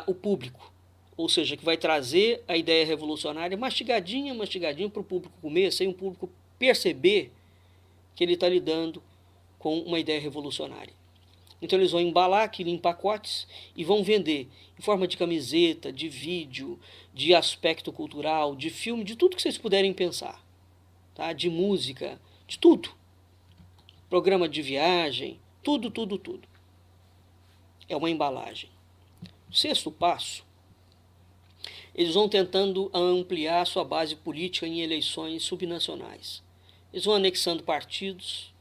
o público, ou seja, que vai trazer a ideia revolucionária mastigadinha para o público comer, sem o público perceber que ele está lidando com uma ideia revolucionária. Então eles vão embalar aquilo em pacotes e vão vender em forma de camiseta, de vídeo, de aspecto cultural, de filme, de tudo que vocês puderem pensar, tá? De música, de tudo. Programa de viagem, tudo. É uma embalagem. Sexto passo, eles vão tentando ampliar sua base política em eleições subnacionais. Eles vão anexando partidos.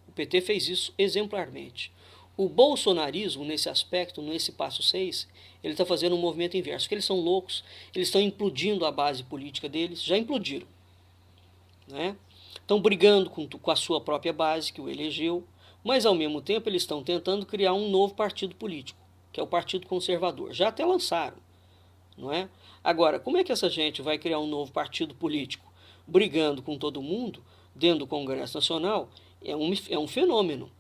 O PT fez isso exemplarmente. O bolsonarismo, nesse aspecto, nesse passo 6, ele está fazendo um movimento inverso, porque eles são loucos, eles estão implodindo a base política deles, já implodiram, né? Estão brigando com a sua própria base, que o elegeu, mas ao mesmo tempo eles estão tentando criar um novo partido político, que é o Partido Conservador. Já até lançaram, não é? Agora, como é que essa gente vai criar um novo partido político brigando com todo mundo dentro do Congresso Nacional? É um fenômeno.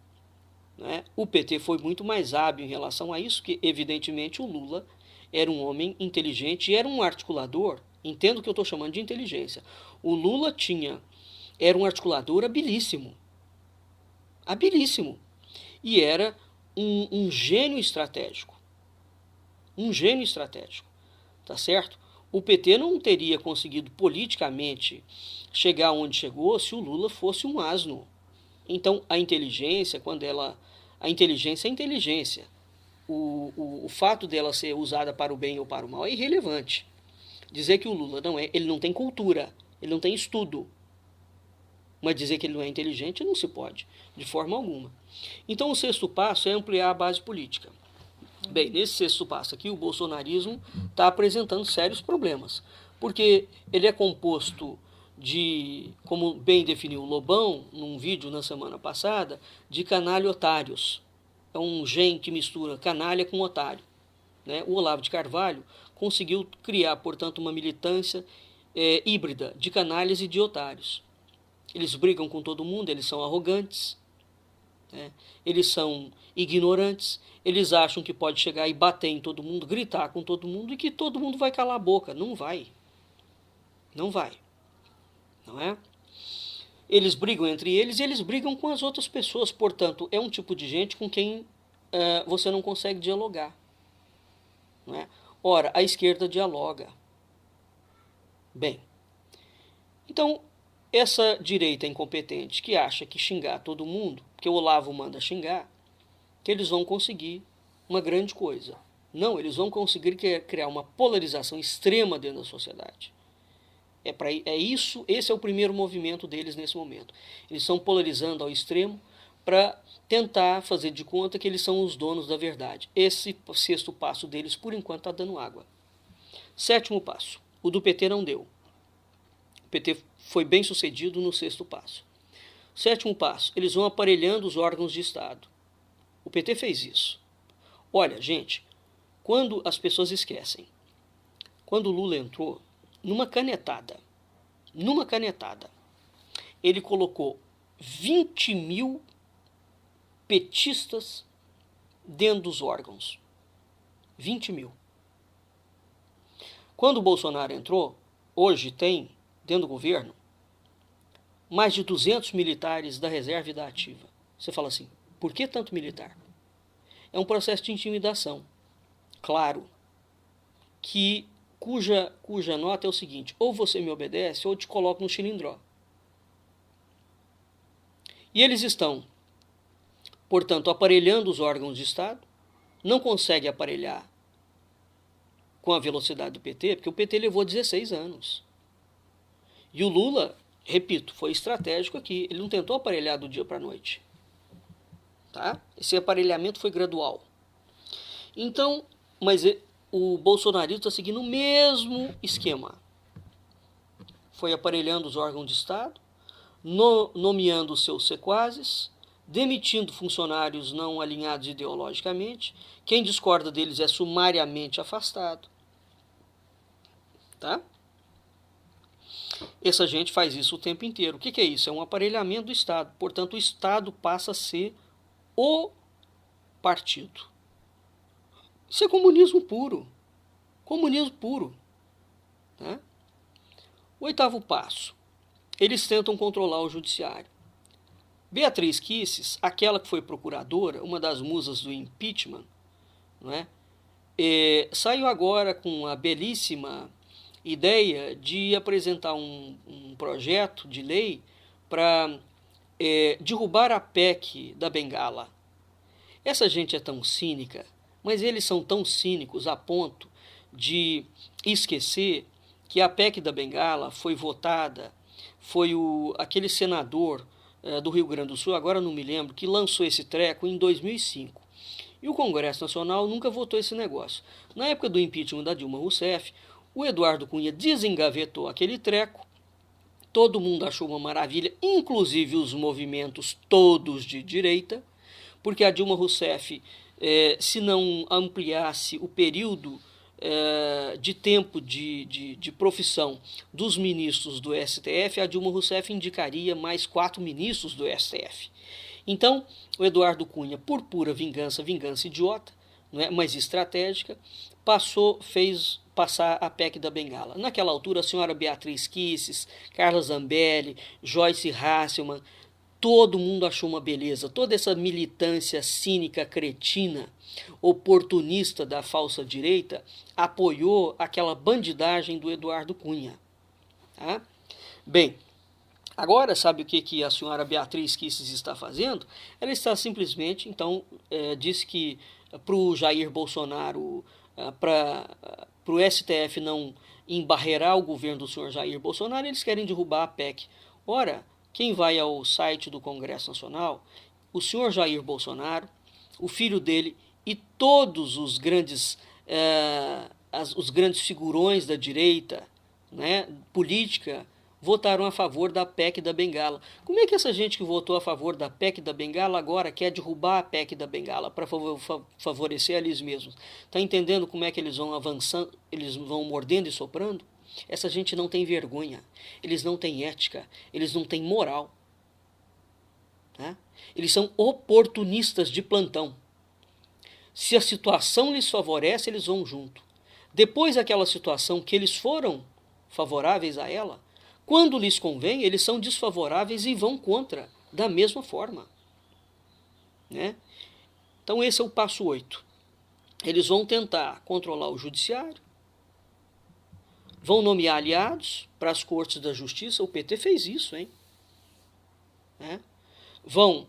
Né? O PT foi muito mais hábil em relação a isso, que evidentemente o Lula era um homem inteligente e era um articulador. Entendo o que eu estou chamando de inteligência. O Lula era um articulador habilíssimo. E era um gênio estratégico. Tá certo? O PT não teria conseguido politicamente chegar onde chegou se o Lula fosse um asno. Então, a inteligência, a inteligência é inteligência. O fato dela ser usada para o bem ou para o mal é irrelevante. Dizer que o Lula ele não tem cultura, ele não tem estudo. Mas dizer que ele não é inteligente não se pode, de forma alguma. Então, o sexto passo é ampliar a base política. Bem, nesse sexto passo aqui, o bolsonarismo está apresentando sérios problemas, porque ele é composto de, como bem definiu o Lobão, num vídeo na semana passada, de canalha otários. É um gen que mistura canalha com otário. Né? O Olavo de Carvalho conseguiu criar, portanto, uma militância híbrida de canalhas e de otários. Eles brigam com todo mundo, eles são arrogantes, né? Eles são ignorantes, eles acham que pode chegar e bater em todo mundo, gritar com todo mundo e que todo mundo vai calar a boca. Não vai. Não vai, não é? Eles brigam entre eles e eles brigam com as outras pessoas. Portanto, é um tipo de gente com quem você não consegue dialogar. Não é? Ora, a esquerda dialoga. Bem, então, essa direita incompetente que acha que xingar todo mundo, que o Olavo manda xingar, que eles vão conseguir uma grande coisa. Não, eles vão conseguir criar uma polarização extrema dentro da sociedade. Esse é o primeiro movimento deles nesse momento. Eles estão polarizando ao extremo para tentar fazer de conta que eles são os donos da verdade. Esse sexto passo deles, por enquanto, está dando água. Sétimo passo. O do PT não deu. O PT foi bem sucedido no sexto passo. Sétimo passo. Eles vão aparelhando os órgãos de Estado. O PT fez isso. Olha, gente, quando as pessoas esquecem, quando o Lula entrou, numa canetada, ele colocou 20 mil petistas dentro dos órgãos. 20 mil. Quando o Bolsonaro entrou, hoje tem, dentro do governo, mais de 200 militares da reserva e da ativa. Você fala assim, por que tanto militar? É um processo de intimidação. Claro, cuja nota é o seguinte, ou você me obedece ou eu te coloco no xilindró. E eles estão, portanto, aparelhando os órgãos de Estado, não consegue aparelhar com a velocidade do PT, porque o PT levou 16 anos. E o Lula, repito, foi estratégico aqui, ele não tentou aparelhar do dia para a noite. Tá? Esse aparelhamento foi gradual. Então, mas o bolsonarismo está seguindo o mesmo esquema. Foi aparelhando os órgãos de Estado, nomeando os seus sequazes, demitindo funcionários não alinhados ideologicamente, quem discorda deles é sumariamente afastado. Tá? Essa gente faz isso o tempo inteiro. O que é isso? É um aparelhamento do Estado. Portanto, o Estado passa a ser o partido. Isso é comunismo puro. Comunismo puro. Tá? O oitavo passo. Eles tentam controlar o judiciário. Beatriz Kisses, aquela que foi procuradora, uma das musas do impeachment, não é? Saiu agora com a belíssima ideia de apresentar um projeto de lei para derrubar a PEC da Bengala. Essa gente é tão cínica, mas eles são tão cínicos a ponto de esquecer que a PEC da Bengala foi votada, foi aquele senador do Rio Grande do Sul, agora não me lembro, que lançou esse treco em 2005. E o Congresso Nacional nunca votou esse negócio. Na época do impeachment da Dilma Rousseff, o Eduardo Cunha desengavetou aquele treco, todo mundo achou uma maravilha, inclusive os movimentos todos de direita, porque a Dilma Rousseff, se não ampliasse o período de tempo de profissão dos ministros do STF, a Dilma Rousseff indicaria mais 4 ministros do STF. Então, o Eduardo Cunha, por pura vingança idiota, não é, mas estratégica, fez passar a PEC da Bengala. Naquela altura, a senhora Beatriz Kisses, Carla Zambelli, Joyce Hasselmann, todo mundo achou uma beleza. Toda essa militância cínica, cretina, oportunista da falsa direita, apoiou aquela bandidagem do Eduardo Cunha. Tá? Bem, agora sabe o que a senhora Beatriz Kisses está fazendo? Ela está simplesmente, então, disse que para o Jair Bolsonaro, para o STF não embarrear o governo do senhor Jair Bolsonaro, eles querem derrubar a PEC. Ora, quem vai ao site do Congresso Nacional, o senhor Jair Bolsonaro, o filho dele e todos os grandes figurões da direita, né, política, votaram a favor da PEC da Bengala. Como é que essa gente que votou a favor da PEC da Bengala agora quer derrubar a PEC da Bengala para favorecer eles mesmos? Está entendendo como é que eles vão avançando, eles vão mordendo e soprando? Essa gente não tem vergonha, eles não têm ética, eles não têm moral. Tá? Eles são oportunistas de plantão. Se a situação lhes favorece, eles vão junto. Depois daquela situação que eles foram favoráveis a ela, quando lhes convém, eles são desfavoráveis e vão contra, da mesma forma. Né? Então esse é o passo 8. Eles vão tentar controlar o judiciário, vão nomear aliados para as cortes da justiça, o PT fez isso, hein? Né? Vão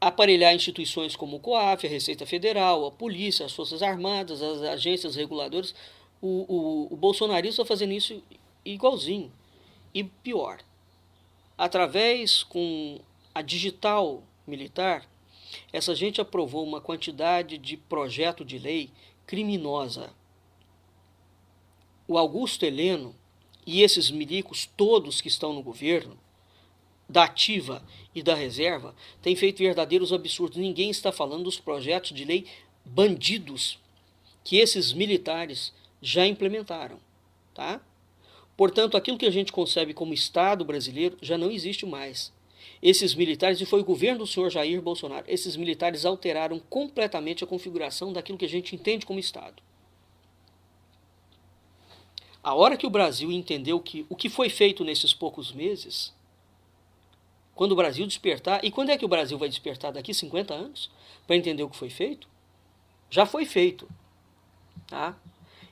aparelhar instituições como o COAF, a Receita Federal, a Polícia, as Forças Armadas, as agências reguladoras. O bolsonarismo está fazendo isso igualzinho. E pior, através com a digital militar, essa gente aprovou uma quantidade de projeto de lei criminosa. O Augusto Heleno e esses milicos todos que estão no governo, da ativa e da reserva, têm feito verdadeiros absurdos. Ninguém está falando dos projetos de lei bandidos que esses militares já implementaram. Tá? Portanto, aquilo que a gente concebe como Estado brasileiro já não existe mais. Esses militares, e foi o governo do senhor Jair Bolsonaro, esses militares alteraram completamente a configuração daquilo que a gente entende como Estado. A hora que o Brasil entendeu o que foi feito nesses poucos meses, quando o Brasil despertar, e quando é que o Brasil vai despertar? Daqui 50 anos? Para entender o que foi feito? Já foi feito. Tá?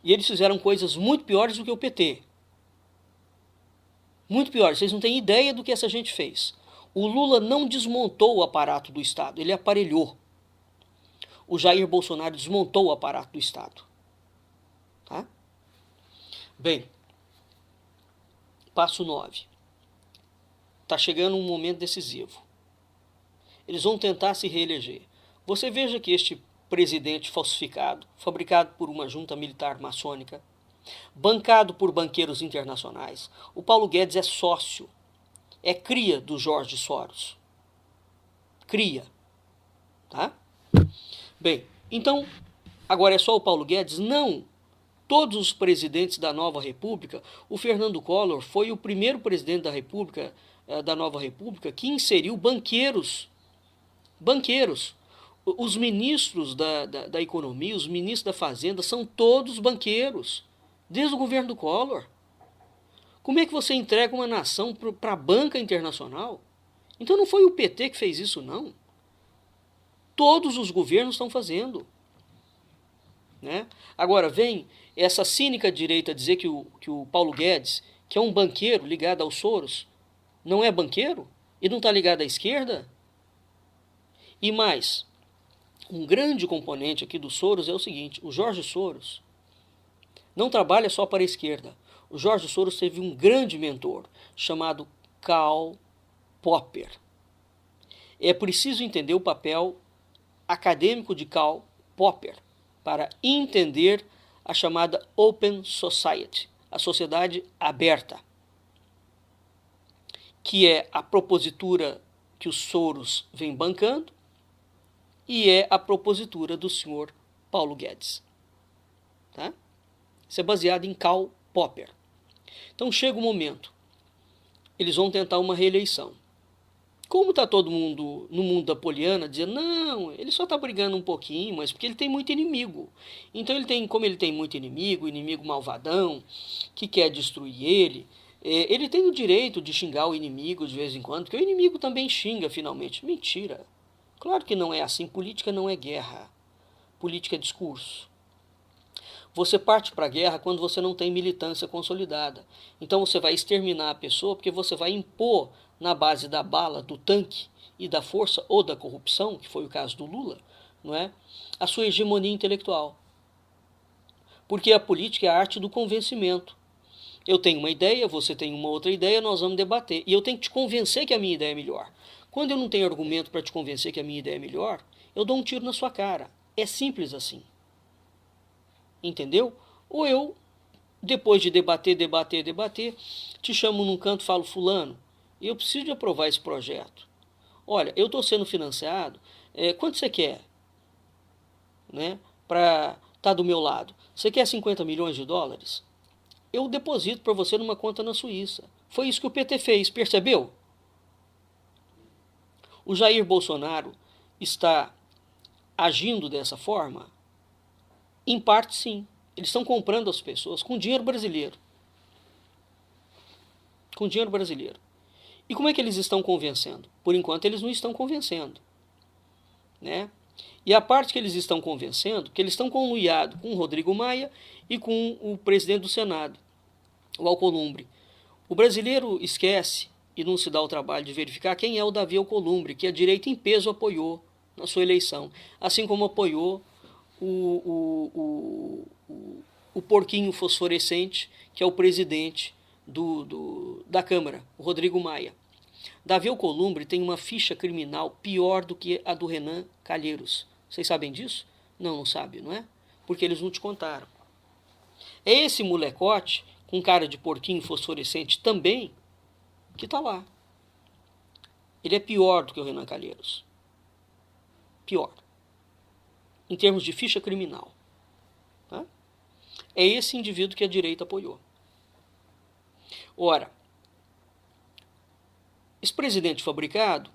E eles fizeram coisas muito piores do que o PT. Muito piores. Vocês não têm ideia do que essa gente fez. O Lula não desmontou o aparato do Estado, ele aparelhou. O Jair Bolsonaro desmontou o aparato do Estado. Tá? Bem, passo 9. Está chegando um momento decisivo. Eles vão tentar se reeleger. Você veja que este presidente falsificado, fabricado por uma junta militar maçônica, bancado por banqueiros internacionais, o Paulo Guedes é sócio, é cria do Jorge Soros. Cria. Tá? Bem, então, agora é só o Paulo Guedes? Não. Todos os presidentes da nova república, o Fernando Collor foi o primeiro presidente da república, da nova república, que inseriu banqueiros. Os ministros da economia, os ministros da fazenda, são todos banqueiros, desde o governo do Collor. Como é que você entrega uma nação para a banca internacional? Então não foi o PT que fez isso, não. Todos os governos estão fazendo. Né? Agora vem essa cínica direita dizer que o Paulo Guedes, que é um banqueiro ligado ao Soros, não é banqueiro e não está ligado à esquerda? E mais, um grande componente aqui do Soros é o seguinte: o Jorge Soros não trabalha só para a esquerda. O Jorge Soros teve um grande mentor chamado Karl Popper. É preciso entender o papel acadêmico de Karl Popper para entender a chamada Open Society, a sociedade aberta, que é a propositura que o Soros vem bancando e é a propositura do senhor Paulo Guedes. Tá? Isso é baseado em Karl Popper. Então chega o momento, eles vão tentar uma reeleição. Como está todo mundo no mundo da poliana dizendo, não, ele só está brigando um pouquinho, mas porque ele tem muito inimigo. Então como ele tem muito inimigo malvadão, que quer destruir ele tem o direito de xingar o inimigo de vez em quando, porque o inimigo também xinga finalmente. Mentira. Claro que não é assim, política não é guerra. Política é discurso. Você parte para a guerra quando você não tem militância consolidada. Então você vai exterminar a pessoa porque você vai impor na base da bala, do tanque e da força ou da corrupção, que foi o caso do Lula, não é? A sua hegemonia intelectual. Porque a política é a arte do convencimento. Eu tenho uma ideia, você tem uma outra ideia, nós vamos debater. E eu tenho que te convencer que a minha ideia é melhor. Quando eu não tenho argumento para te convencer que a minha ideia é melhor, eu dou um tiro na sua cara. É simples assim. Entendeu? Ou eu, depois de debater, te chamo num canto e falo, fulano, eu preciso de aprovar esse projeto. Olha, eu estou sendo financiado, quanto você quer? Né, para estar do meu lado? Você quer 50 milhões de dólares? Eu deposito para você numa conta na Suíça. Foi isso que o PT fez, percebeu? O Jair Bolsonaro está agindo dessa forma? Em parte, sim. Eles estão comprando as pessoas com dinheiro brasileiro. com dinheiro brasileiro. E como é que eles estão convencendo? Por enquanto eles não estão convencendo, né? E a parte que eles estão convencendo, que eles estão conluiados com o Rodrigo Maia e com o presidente do Senado, o Alcolumbre. O brasileiro esquece e não se dá o trabalho de verificar quem é o Davi Alcolumbre, que a direita em peso apoiou na sua eleição, assim como apoiou o porquinho fosforescente, que é o presidente da Câmara, o Rodrigo Maia. Davi Alcolumbre tem uma ficha criminal pior do que a do Renan Calheiros. Vocês sabem disso? Não sabem, não é? Porque eles não te contaram. É esse molecote, com cara de porquinho fosforescente também, que está lá. Ele é pior do que o Renan Calheiros. Pior. Em termos de ficha criminal. Tá? É esse indivíduo que a direita apoiou. Ora, esse presidente fabricado,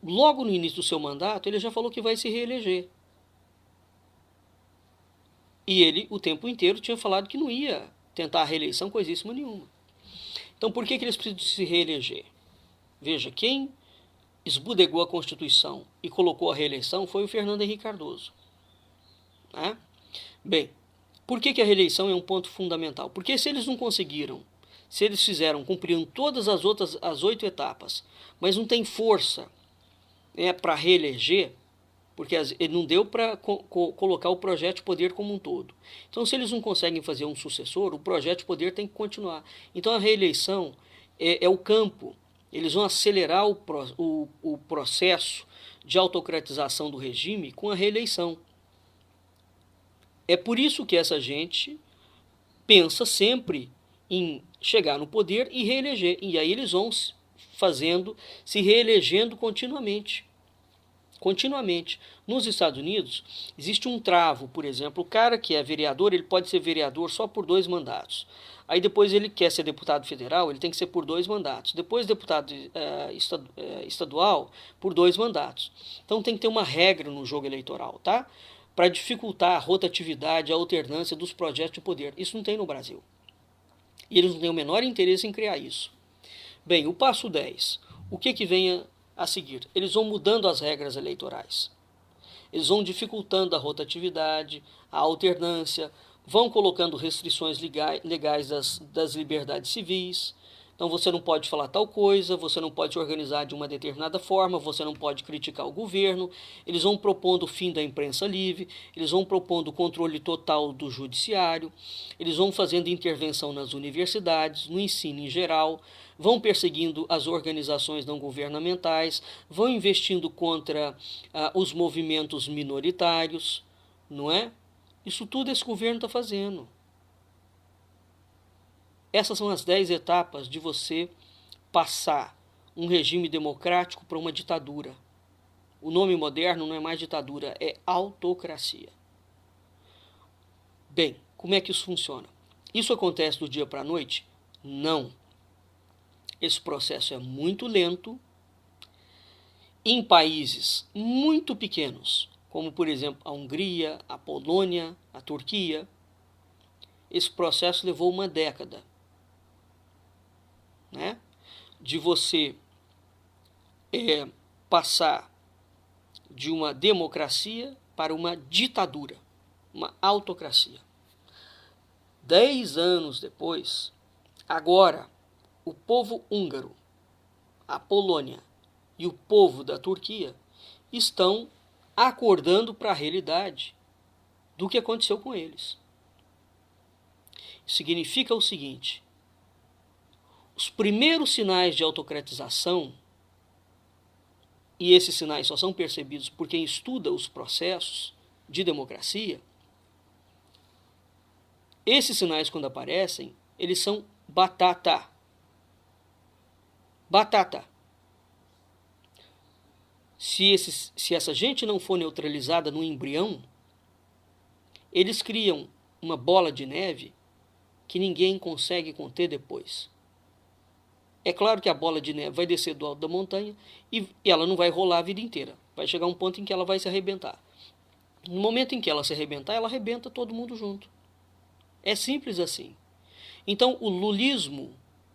logo no início do seu mandato, ele já falou que vai se reeleger. E ele, o tempo inteiro, tinha falado que não ia tentar a reeleição coisíssima nenhuma. Então, por que eles precisam se reeleger? Veja, quem esbudegou a Constituição e colocou a reeleição foi o Fernando Henrique Cardoso. Né? Bem, por que a reeleição é um ponto fundamental? Porque se eles não conseguiram, se eles cumpriram todas as 8 etapas, mas não tem força para reeleger, porque ele não deu para colocar o projeto de poder como um todo. Então, se eles não conseguem fazer um sucessor, o projeto de poder tem que continuar. Então, a reeleição é o campo. Eles vão acelerar o processo de autocratização do regime com a reeleição. É por isso que essa gente pensa sempre em chegar no poder e reeleger. E aí eles vão se reelegendo continuamente. Nos Estados Unidos, existe um travo, por exemplo, o cara que é vereador, ele pode ser vereador só por 2 mandatos. Aí depois ele quer ser deputado federal, ele tem que ser por 2 mandatos. Depois deputado estadual, por 2 mandatos. Então tem que ter uma regra no jogo eleitoral, tá? Para dificultar a rotatividade, a alternância dos projetos de poder. Isso não tem no Brasil. E eles não têm o menor interesse em criar isso. Bem, o passo 10. O que vem a seguir? Eles vão mudando as regras eleitorais. Eles vão dificultando a rotatividade, a alternância, vão colocando restrições legais das liberdades civis. Então você não pode falar tal coisa, você não pode se organizar de uma determinada forma, você não pode criticar o governo. Eles vão propondo o fim da imprensa livre, eles vão propondo o controle total do judiciário, eles vão fazendo intervenção nas universidades, no ensino em geral, vão perseguindo as organizações não governamentais, vão investindo contra os movimentos minoritários, não é? Isso tudo esse governo está fazendo. Essas são as 10 etapas de você passar um regime democrático para uma ditadura. O nome moderno não é mais ditadura, é autocracia. Bem, como é que isso funciona? Isso acontece do dia para a noite? Não. Esse processo é muito lento. Em países muito pequenos, como por exemplo a Hungria, a Polônia, a Turquia, esse processo levou uma década. Né? De você passar de uma democracia para uma ditadura, uma autocracia. 10 anos depois, agora, o povo húngaro, a Polônia e o povo da Turquia estão acordando para a realidade do que aconteceu com eles. Significa o seguinte: os primeiros sinais de autocratização, e esses sinais só são percebidos por quem estuda os processos de democracia, esses sinais, quando aparecem, eles são batata. Batata. Se essa gente não for neutralizada no embrião, eles criam uma bola de neve que ninguém consegue conter depois. É claro que a bola de neve vai descer do alto da montanha e ela não vai rolar a vida inteira. Vai chegar um ponto em que ela vai se arrebentar. No momento em que ela se arrebentar, ela arrebenta todo mundo junto. É simples assim. Então, o lulismo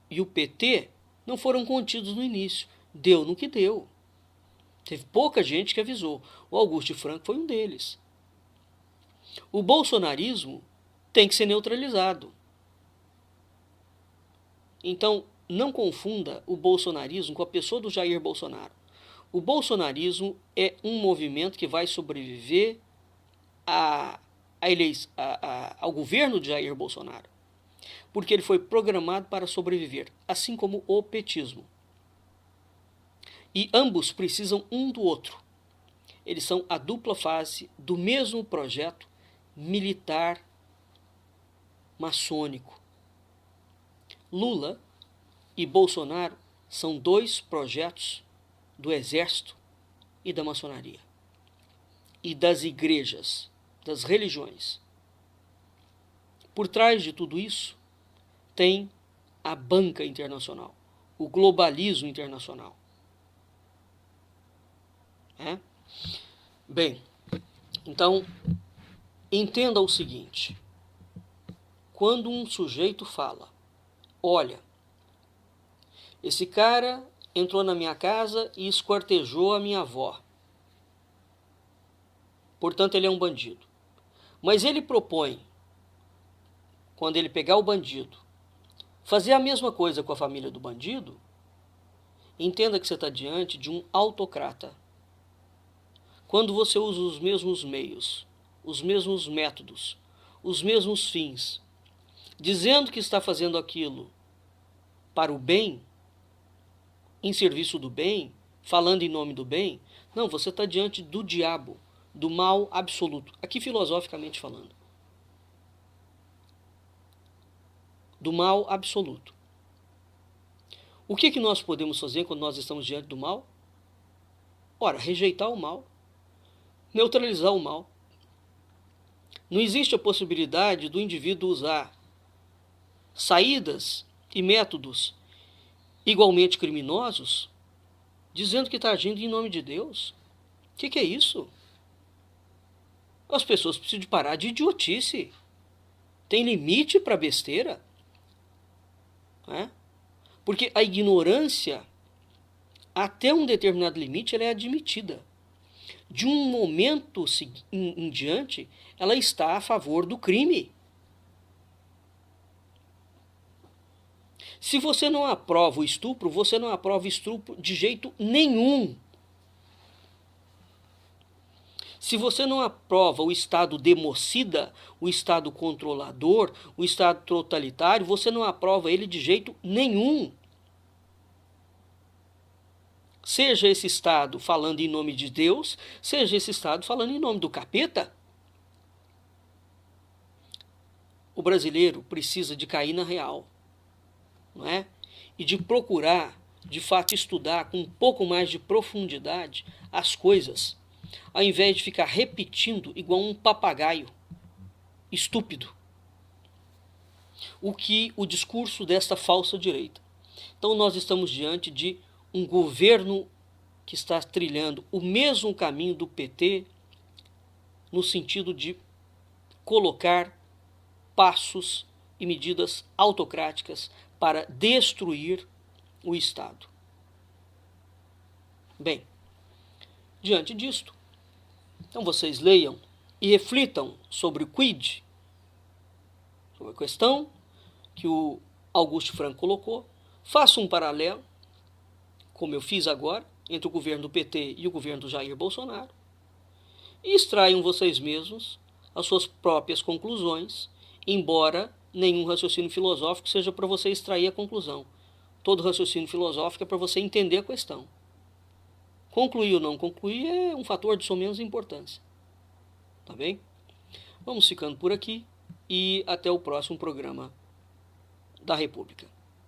e o PT não foram contidos no início. Deu no que deu. Teve pouca gente que avisou. O Augusto Franco foi um deles. O bolsonarismo tem que ser neutralizado. Então, não confunda o bolsonarismo com a pessoa do Jair Bolsonaro. O bolsonarismo é um movimento que vai sobreviver ao governo de Jair Bolsonaro, porque ele foi programado para sobreviver, assim como o petismo. E ambos precisam um do outro. Eles são a dupla face do mesmo projeto militar maçônico. Lula e Bolsonaro são dois projetos do exército e da maçonaria, e das igrejas, das religiões. Por trás de tudo isso tem a banca internacional, o globalismo internacional. Bem, então, entenda o seguinte: quando um sujeito fala, olha, esse cara entrou na minha casa e esquartejou a minha avó, portanto ele é um bandido. Mas ele propõe, quando ele pegar o bandido, fazer a mesma coisa com a família do bandido, entenda que você está diante de um autocrata. Quando você usa os mesmos meios, os mesmos métodos, os mesmos fins, dizendo que está fazendo aquilo para o bem, em serviço do bem, falando em nome do bem, não, você está diante do diabo, do mal absoluto, aqui filosoficamente falando. Do mal absoluto. O que nós podemos fazer quando nós estamos diante do mal? Ora, rejeitar o mal, neutralizar o mal. Não existe a possibilidade do indivíduo usar saídas e métodos igualmente criminosos, dizendo que está agindo em nome de Deus. O que é isso? As pessoas precisam de parar de idiotice. Tem limite para besteira. Porque a ignorância, até um determinado limite, ela é admitida. De um momento em diante, ela está a favor do crime. Se você não aprova o estupro, você não aprova o estupro de jeito nenhum. Se você não aprova o Estado democida, o Estado controlador, o Estado totalitário, você não aprova ele de jeito nenhum. Seja esse Estado falando em nome de Deus, seja esse Estado falando em nome do capeta. O brasileiro precisa de cair na real, não é? E de procurar, de fato, estudar com um pouco mais de profundidade as coisas, ao invés de ficar repetindo igual um papagaio estúpido o discurso desta falsa direita. Então nós estamos diante de um governo que está trilhando o mesmo caminho do PT, no sentido de colocar passos e medidas autocráticas para destruir o Estado. Bem, diante disto, então vocês leiam e reflitam sobre o quid, sobre a questão que o Augusto Franco colocou, façam um paralelo, como eu fiz agora, entre o governo do PT e o governo do Jair Bolsonaro, e extraiam vocês mesmos as suas próprias conclusões, embora nenhum raciocínio filosófico seja para você extrair a conclusão. Todo raciocínio filosófico é para você entender a questão. Concluir ou não concluir é um fator de suma menos importância. Tá bem? Vamos ficando por aqui e até o próximo programa da República.